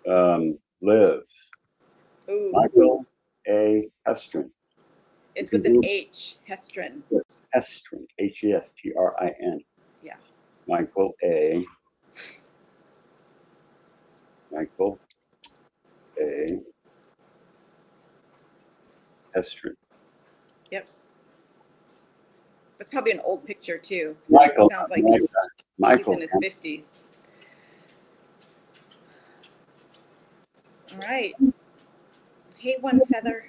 lives. Ooh. Michael A. Hestrin. It's with an H, Hestrin. Yes, Hestrin. Hestrin. Yeah. Michael A. Hestrin. Yep. That's probably an old picture too. Michael. It sounds like Michael. he's in his 50s. All right. Hey, One Feather.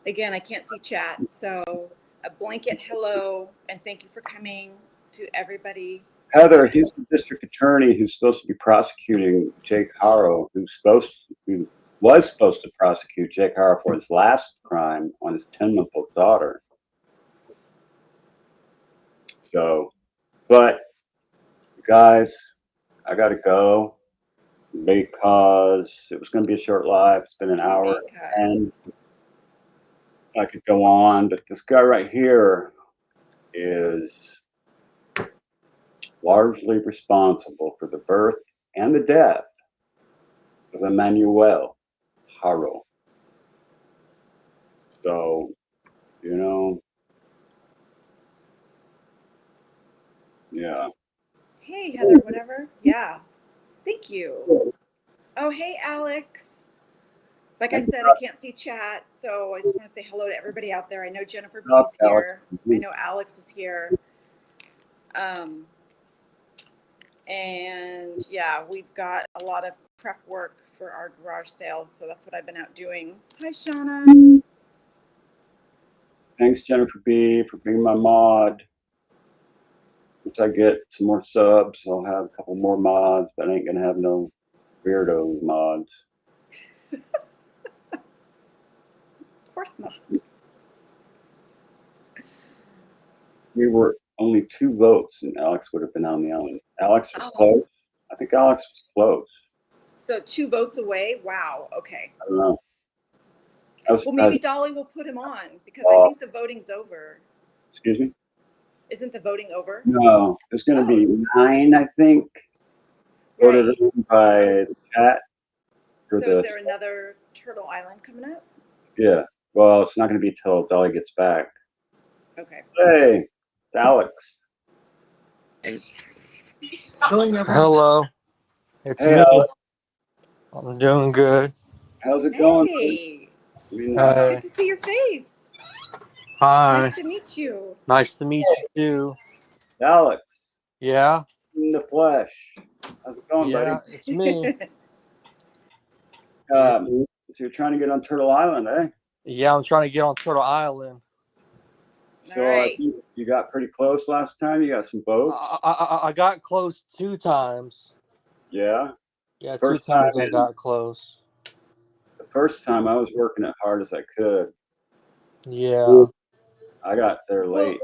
Again, I can't see chat, so a blanket hello and thank you for coming to everybody. Heather, he's the district attorney who's supposed to be prosecuting Jake Haro, who was supposed to prosecute Jake Haro for his last crime on his 10-month-old daughter. So, but guys, I gotta go because it was going to be a short live. It's been an hour and I could go on, but this guy right here is largely responsible for the birth and the death of Emmanuel Haro. So, you know, yeah. Hey, Heather, whatever. Yeah. Thank you. Oh, hey, Alex. Like I said, I can't see chat, so I just want to say hello to everybody out there. I know Jennifer B is here. I know Alex is here. And yeah, we've got a lot of prep work for our garage sale, so that's what I've been out doing. Hi, Shauna. Thanks, Jennifer B, for being my mod. Once I get some more subs, I'll have a couple more mods, but I ain't gonna have no weirdo mods. Of course not. We were only 2 votes, and Alex would have been on the island. Alex was close. I think Alex was close. So 2 votes away? Wow. Okay. I don't know. Well, maybe Dolly will put him on because I think the voting's over. Excuse me? Isn't the voting over? No, there's going to be 9, I think, voted by the chat. So is there another Turtle Island coming up? Yeah. Well, it's not going to be till Dolly gets back. Okay. Hey, it's Alex. Hey. Hello. It's me. Alex. I'm doing good. How's it going? Hey. Good to see your face. Hi. Nice to meet you. Nice to meet you too. Alex. Yeah. In the flesh. How's it going, buddy? Yeah, it's me. So you're trying to get on Turtle Island, eh? Yeah, I'm trying to get on Turtle Island. So I think you got pretty close last time. You got some votes. I got close 2 times. Yeah. Yeah, 2 times I got close. The first time I was working as hard as I could. Yeah. I got there late.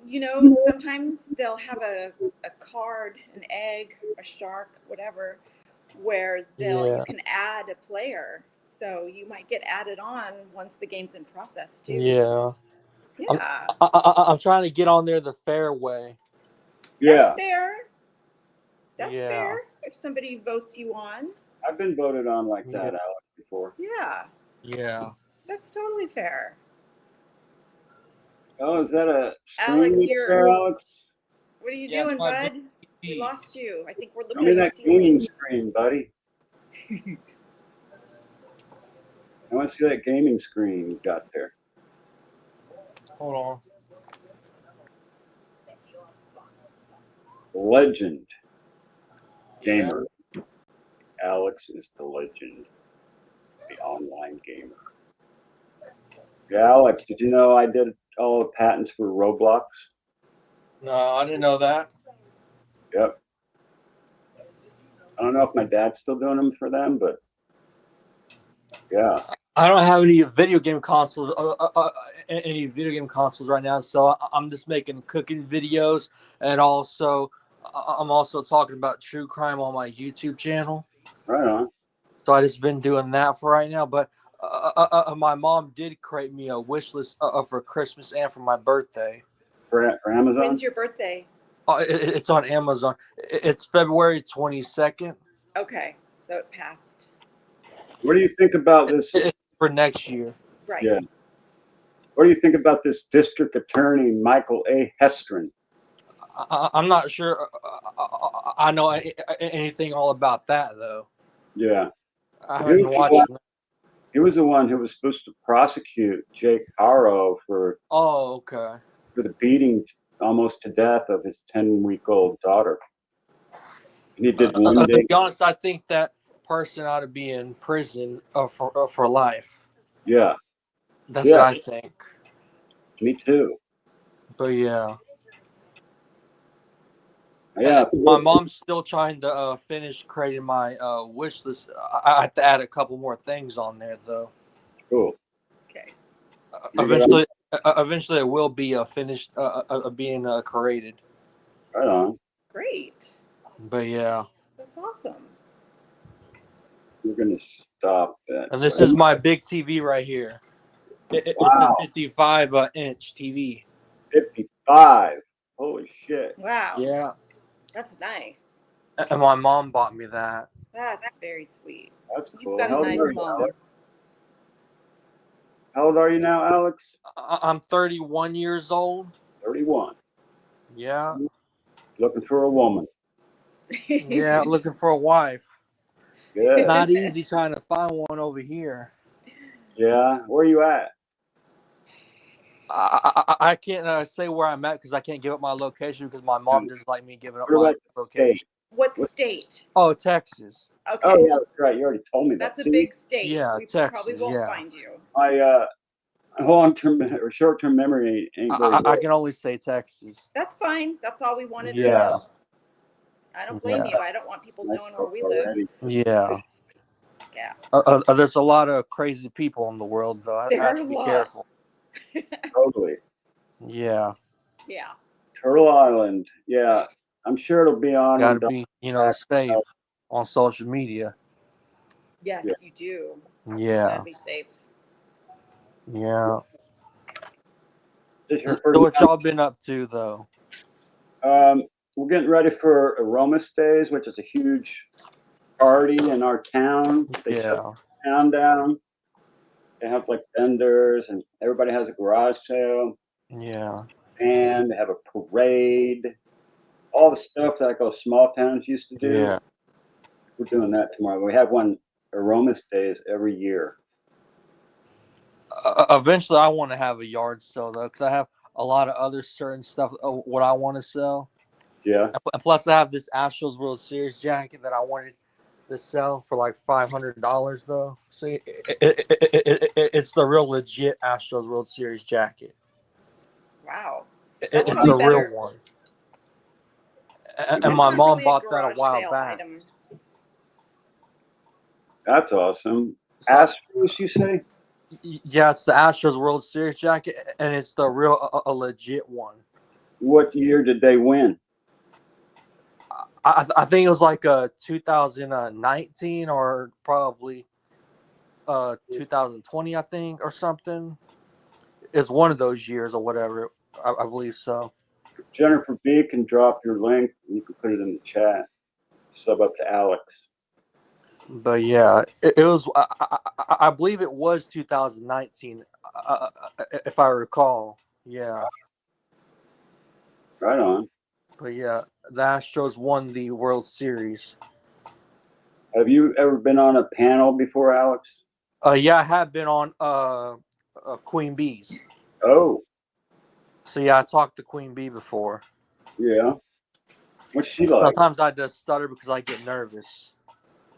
You know, sometimes they'll have a card, an egg, a shark, whatever, where you can add a player. So you might get added on once the game's in process too. Yeah. Yeah. I'm trying to get on there the fair way. Yeah. That's fair. That's fair. If somebody votes you on. I've been voted on like that, Alex, before. Yeah. Yeah. That's totally fair. Oh, is that a Alex, Alex? What are you doing, bud? We lost you. I think we're looking at that gaming screen, buddy. I want to see that gaming screen you got there. Hold on. Legend gamer. Alex is the legend. The online gamer. Yeah, Alex, did you know I did all the patents for Roblox? No, I didn't know that. Yep. I don't know if my dad's still doing them for them, but yeah. I don't have any video game consoles, right now, so I'm just making cooking videos, and also I'm also talking about true crime on my YouTube channel. Right on. So I just been doing that for right now, but my mom did create me a wish list for Christmas and for my birthday. For Amazon? When's your birthday? It's on Amazon. It's February 22nd. Okay, so it passed. What do you think about this? For next year. Right. Yeah. What do you think about this district attorney, Michael A. Hestron? I'm not sure I know anything all about that, though. Yeah. I haven't been watching. He was the one who was supposed to prosecute Jake Haro for for the beating almost to death of his 10-week-old daughter. And he did one day. To be honest, I think that person ought to be in prison for life. Yeah. That's Yeah, what I think. me too. But yeah. Yeah, My mom's still trying to finish creating my wish list. I have to add a couple more things on there though. cool. Okay. Eventually, it will be finished being created. Right on. Great. But yeah, That's awesome. We're gonna stop that. and this is my big TV right here. It's a Wow, 55-inch TV. 55. Holy shit. Wow. Yeah, That's nice. and my mom bought me that. That's very sweet. That's You've cool. got a How old nice are you, mom. Alex? How old are you now, Alex? I'm 31 years old. 31. Yeah, Looking for a woman. yeah, looking for a wife. Good. Not easy trying to find one over here. Yeah. Where are you at? I can't say where I'm at because I can't give up my location because my mom doesn't like me giving up What my about the location. state? What What- state? Oh, Texas. Okay. Oh, yeah, that's right. You already told me that. That's a See, big state. Yeah, We Texas, probably won't yeah. find you. my long-term or short-term memory ain't very I good. can only say Texas. That's fine. That's all we wanted to Yeah. know. I don't blame Yeah. you. I don't want people Nice knowing where we talk live. already. Yeah. Yeah. There's a lot of crazy people in the world, though. I There have are to a be lot. careful. Totally. Yeah. Yeah. Turtle Island. Yeah. I'm sure it'll be on. Got when to be, back safe on social media. Yes, Yeah. you do. Yeah. Gotta be safe. Yeah. This is your So first what y'all been up to, though? We're getting ready for Aromas Days, which is a huge party in our town. They shut Yeah. the town down. They have like vendors and everybody has a garage sale Yeah. and they have a parade. All the stuff that those small towns used to do. Yeah. We're doing that tomorrow. We have one Aromas Days every year. Eventually, I want to have a yard sale, though, because I have a lot of other certain stuff, what I want to sell. Yeah. And plus, I have this Astros World Series jacket that I wanted to sell for like $500, though. See, it's the real legit Astros World Series jacket. Wow. It's probably a better. real one. That's And my not mom really bought that a garage while sale back. item. That's awesome. So, Astros, you say? yeah, it's the Astros World Series jacket, and it's the real, a legit one. What year did they win? I think it was like 2019 or probably 2020, I think, or something. It's one of those years or whatever. I believe so. Jennifer B can drop your link. You can put it in the chat. Sub up to Alex. But yeah, it was. I believe it was 2019, if I recall. Yeah. Right on. But yeah, the Astros won the World Series. Have you ever been on a panel before, Alex? Yeah, I have been on Queen Bees. Oh, So yeah, I talked to Queen Bee before. yeah. What's she like? Sometimes I just stutter because I get nervous.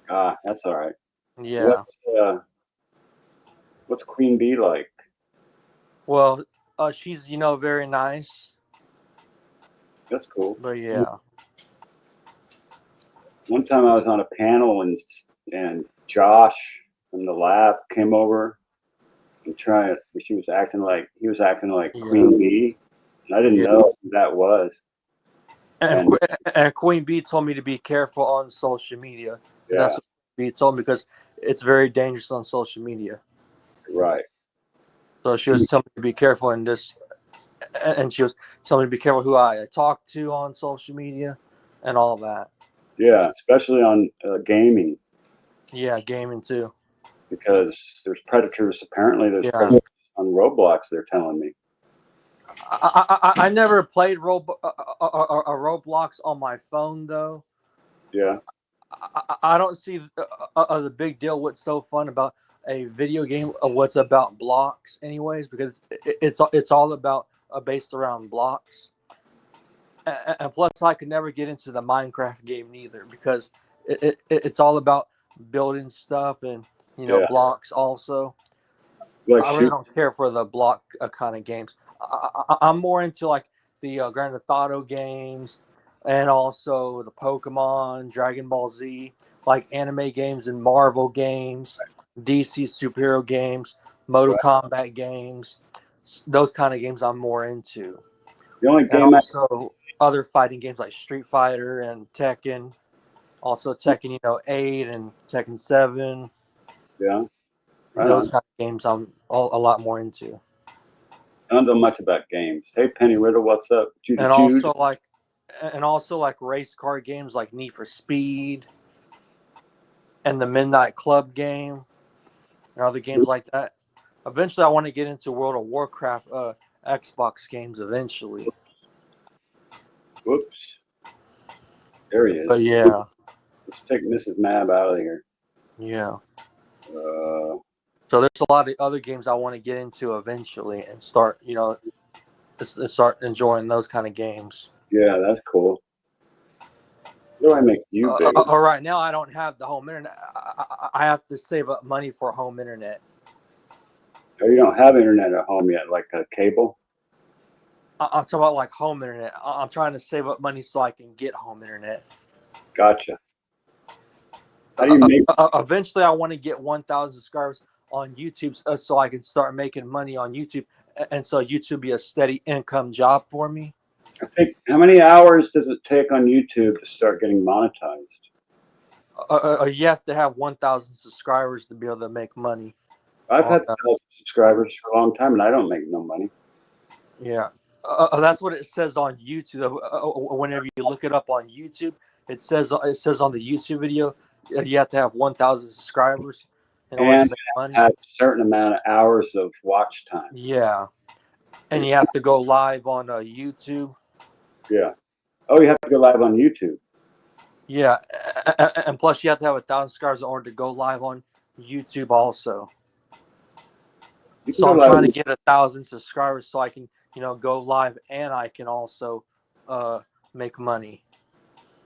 Ah, that's all right. Yeah. What's Queen Bee like? Well, she's very nice. That's cool. But yeah. One time I was on a panel and Josh from the lab came over and he was acting like Queen Bee. And I didn't know who that was. And Queen Bee told me to be careful on social media. Yeah. That's what Queen Bee told me because it's very dangerous on social media. Right. So she was telling me to be careful and she was telling me to be careful who I talk to on social media and all that. Yeah, especially on gaming. Yeah, gaming too. Because there's predators. Apparently, there's predators on Roblox. They're telling me. I never played Roblox on my phone though. Yeah. I don't see the big deal. What's so fun about a video game of what's about blocks, anyways? Because it's all about based around blocks. And plus, I could never get into the Minecraft game neither because it's all about building stuff and blocks also. You like I really shoot? don't care for the block kind of games. I'm more into like the Grand Theft Auto games, and also the Pokemon, Dragon Ball Z, like anime games and Marvel games, DC superhero games, Mortal Right. Kombat games. Those kind of games I'm more into, The only and game I also other fighting games like Street Fighter and Tekken. Also Tekken, 8 and Tekken 7. yeah, right Those on. kind of games I'm a lot more into. I don't know much about games. Hey, Penny Riddle, what's up? Judy and Jude. also like and also like race car games like Need for Speed and the Midnight Club game and other games like that. Eventually, I want to get into World of Warcraft Xbox games eventually. Whoops. There he is. But yeah, Let's take Mrs. Mab out of here. yeah. Uh, So there's a lot of other games I want to get into eventually and start, start enjoying those kind of games. yeah, that's cool. What do I make you big? Right now, I don't have the home internet. I have to save up money for home internet. Oh, you don't have internet at home yet, like a cable? I'm talking about like home internet. I'm trying to save up money so I can get home internet. Gotcha. How do you make? Eventually, I want to get 1,000 subscribers on YouTube so I can start making money on YouTube, and so YouTube be a steady income job for me. I think how many hours does it take on YouTube to start getting monetized? You have to have 1,000 subscribers to be able to make money. I've had 1,000 subscribers for a long time, and I don't make no money. Yeah, that's what it says on YouTube. Whenever you look it up on YouTube, it says on the YouTube video you have to have 1,000 subscribers in order to make money. Have a certain amount of hours of watch time. Yeah, and you have to go live on YouTube. Yeah. Oh, you have to go live on YouTube. Yeah, and plus you have to have 1,000 subscribers in order to go live on YouTube also. So I'm trying to get 1,000 subscribers so I can, go live and I can also make money.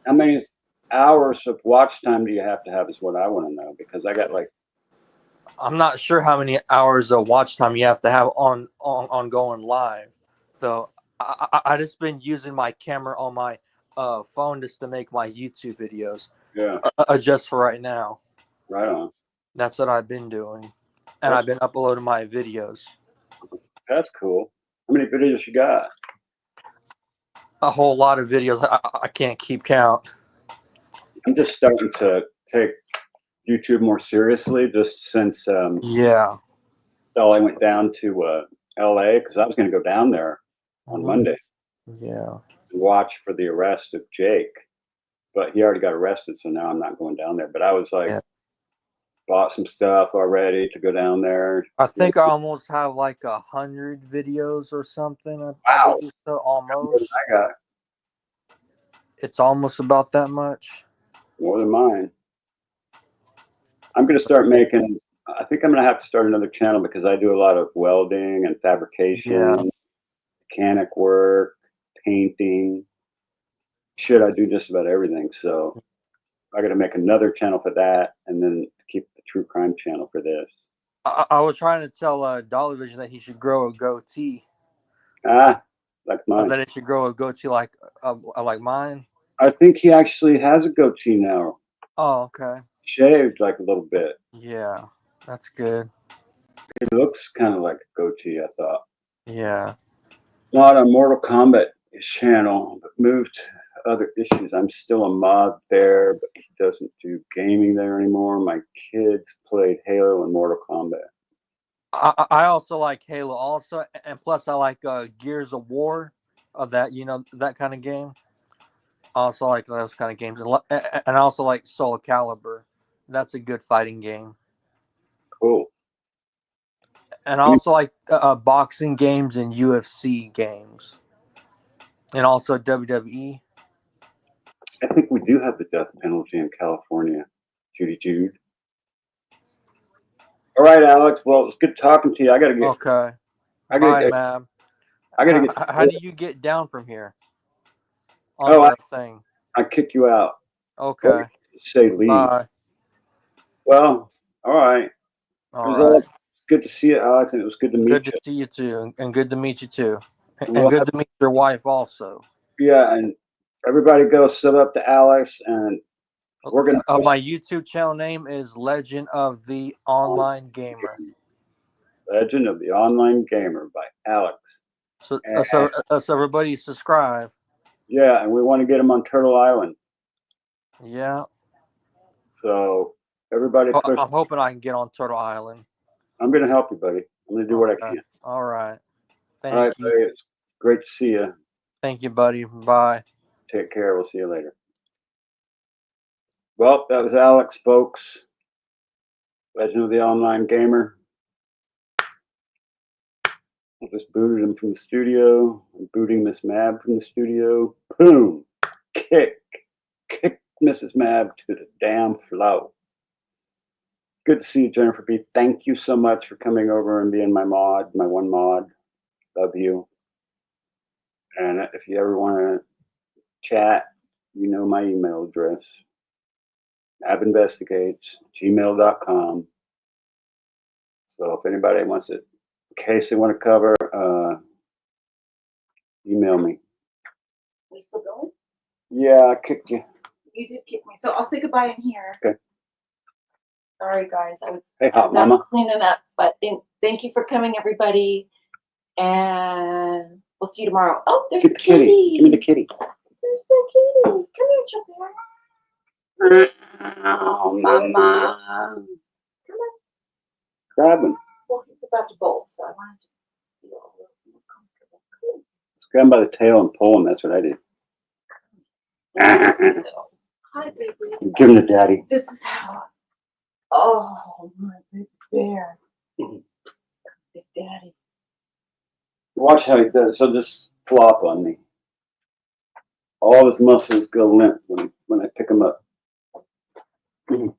How many hours of watch time do you have to have is what I want to know, because I got like. I'm not sure how many hours of watch time you have to have on going live, though. I just been using my camera on my phone just to make my YouTube videos. Yeah. Just for right now. Right on. That's what I've been doing, and I've been uploading my videos. That's cool. How many videos you got? A whole lot of videos. I can't keep count. I'm just starting to take YouTube more seriously, just since yeah. I went down to LA because I was going to go down there on Monday. Yeah. And watch for the arrest of Jake, but he already got arrested, so now I'm not going down there. But I was like, bought some stuff already to go down there. I think I almost have like 100 videos or something. Wow. So almost. I got. It's almost about that much. More than mine. I'm going to start making. I think I'm going to have to start another channel because I do a lot of welding and fabrication, mechanic work, painting. Shit, I do just about everything. So I got to make another channel for that, and then keep the true crime channel for this. I was trying to tell Dollar Vision that he should grow a goatee. Like mine. That it should grow a goatee like mine. I think he actually has a goatee now. Oh, okay. Shaved like a little bit. Yeah, that's good. It looks kind of like a goatee, I thought. Yeah. Not on Mortal Kombat channel, but moved to other issues. I'm still a mod there, but he doesn't do gaming there anymore. My kids played Halo and Mortal Kombat. I also like Halo also, and plus I like Gears of War, that that kind of game. I also like those kind of games, and I also like Soul Calibur. That's a good fighting game. Cool. And I also like boxing games and UFC games, and also WWE. I think we do have the death penalty in California. Judy Jude. All right, Alex. Well, it's good talking to you. I got to get. Okay. Bye, ma'am. I got to get. How do you get down from here? Thing. I kick you out. Okay. Say leave. Bye. Well, all right. All right. good to see you, Alex, and it was good to meet Good you. to see you too, and good to meet you too, and Well, good to meet your wife also. yeah, and everybody go sub up to Alex, and we're gonna My YouTube channel name is Legend of the Online Gamer. Legend of the Online Gamer by Alex. So, And, so everybody subscribe. yeah, and we want to get him on Turtle Island. Yeah. So everybody push. I'm hoping I can get on Turtle Island. I'm going to help you, buddy. I'm going to do what I can. All right. All right, Thank you. buddy. It's great to see you. Thank you, buddy. Bye. Take care. We'll see you later. Well, that was Alex, folks. Legend of the Online Gamer. I just booted him from the studio. I'm booting Miss Mab from the studio. Boom. Kick Mrs. Mab to the damn floor. Good to see you, Jennifer B. Thank you so much for coming over and being my mod, my one mod. Love you. And if you ever want to chat, you know my email address. abinvestigates@gmail.com. So if anybody wants it, in case they want to cover, email me. Are you still going? Yeah, I kicked you. You did kick me, so I'll say goodbye in here. Okay. Sorry, guys. I was Hot not Mama. cleaning up, but thank you for coming, everybody. And we'll see you tomorrow. Oh, there's Get the the kitty. kitty. Give me the kitty. There's the kitty. Come here, Chopper. Oh, Mama. Come on. Grab him. Well, he's about to bolt, so I wanted to feel a little more comfortable. Cool. Just grab him by the tail and pull him. That's what I did. Hi, baby. Give him to daddy. This is how. Oh, my big bear. Big daddy. Watch how he does. He'll just flop on me. All his muscles go limp when I pick him up. Joe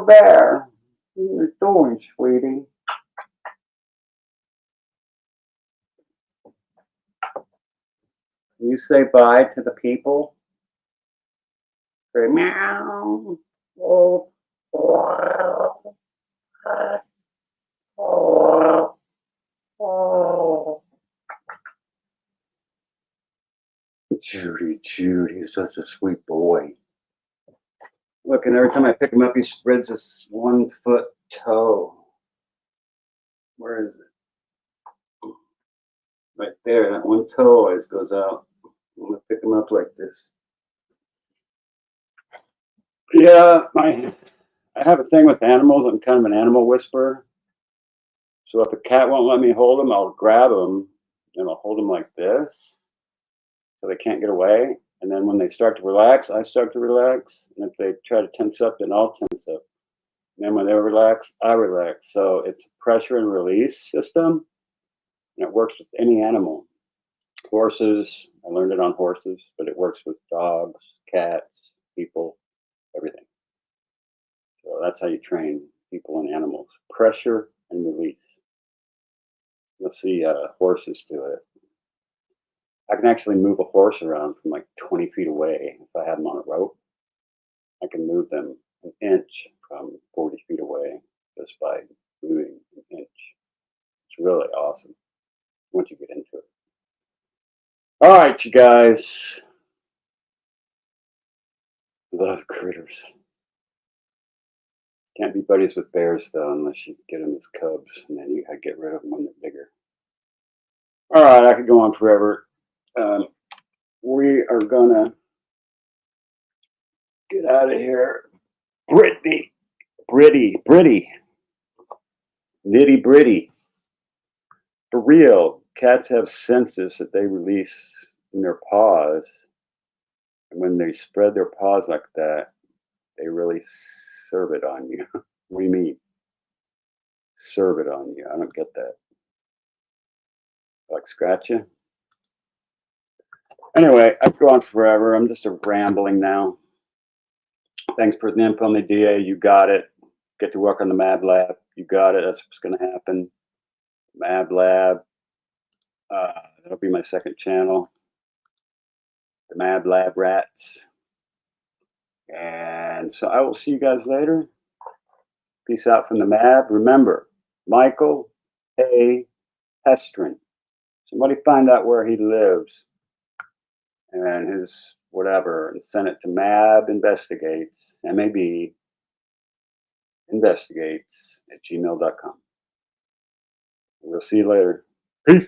Bear, what are you doing, sweetie? Can you say bye to the people? Say meow. Oh. Judy is such a sweet boy. Look, and every time I pick him up, he spreads his 1 foot toe. Where is it? Right there. That one toe always goes out. I'm gonna pick him up like this. Yeah, I have a thing with animals. I'm kind of an animal whisperer. So if a cat won't let me hold him, I'll grab him and I'll hold him like this so they can't get away. And then when they start to relax, I start to relax. And if they try to tense up, then I'll tense up. And then when they relax, I relax. So it's a pressure and release system. And it works with any animal. Horses, I learned it on horses, but it works with dogs, cats, people, everything. So that's how you train people and animals. Pressure and release. You'll see horses do it. I can actually move a horse around from like 20 feet away. If I have them on a rope, I can move them an inch from 40 feet away just by moving an inch. It's really awesome once you get into it. All right, you guys. Love critters. Can't be buddies with bears, though, unless you get them as cubs, and then you gotta get rid of them when they're bigger. All right, I could go on forever. We are gonna get out of here. Britty, nitty gritty. For real, cats have senses that they release in their paws, and when they spread their paws like that, they really serve it on you. What do you mean? Serve it on you. I don't get that. Like scratch you? Anyway, I could go on forever. I'm just a rambling now. Thanks for the info on the DA. You got it. Get to work on the Mab Lab. You got it. That's what's going to happen. Mab Lab. That'll be my second channel. The Mab Lab Rats. And so I will see you guys later. Peace out from the Mab. Remember, Michael A. Hestrin. Somebody find out where he lives and his whatever, and send it to MAB Investigates, MAB Investigates at gmail.com. We'll see you later. Peace.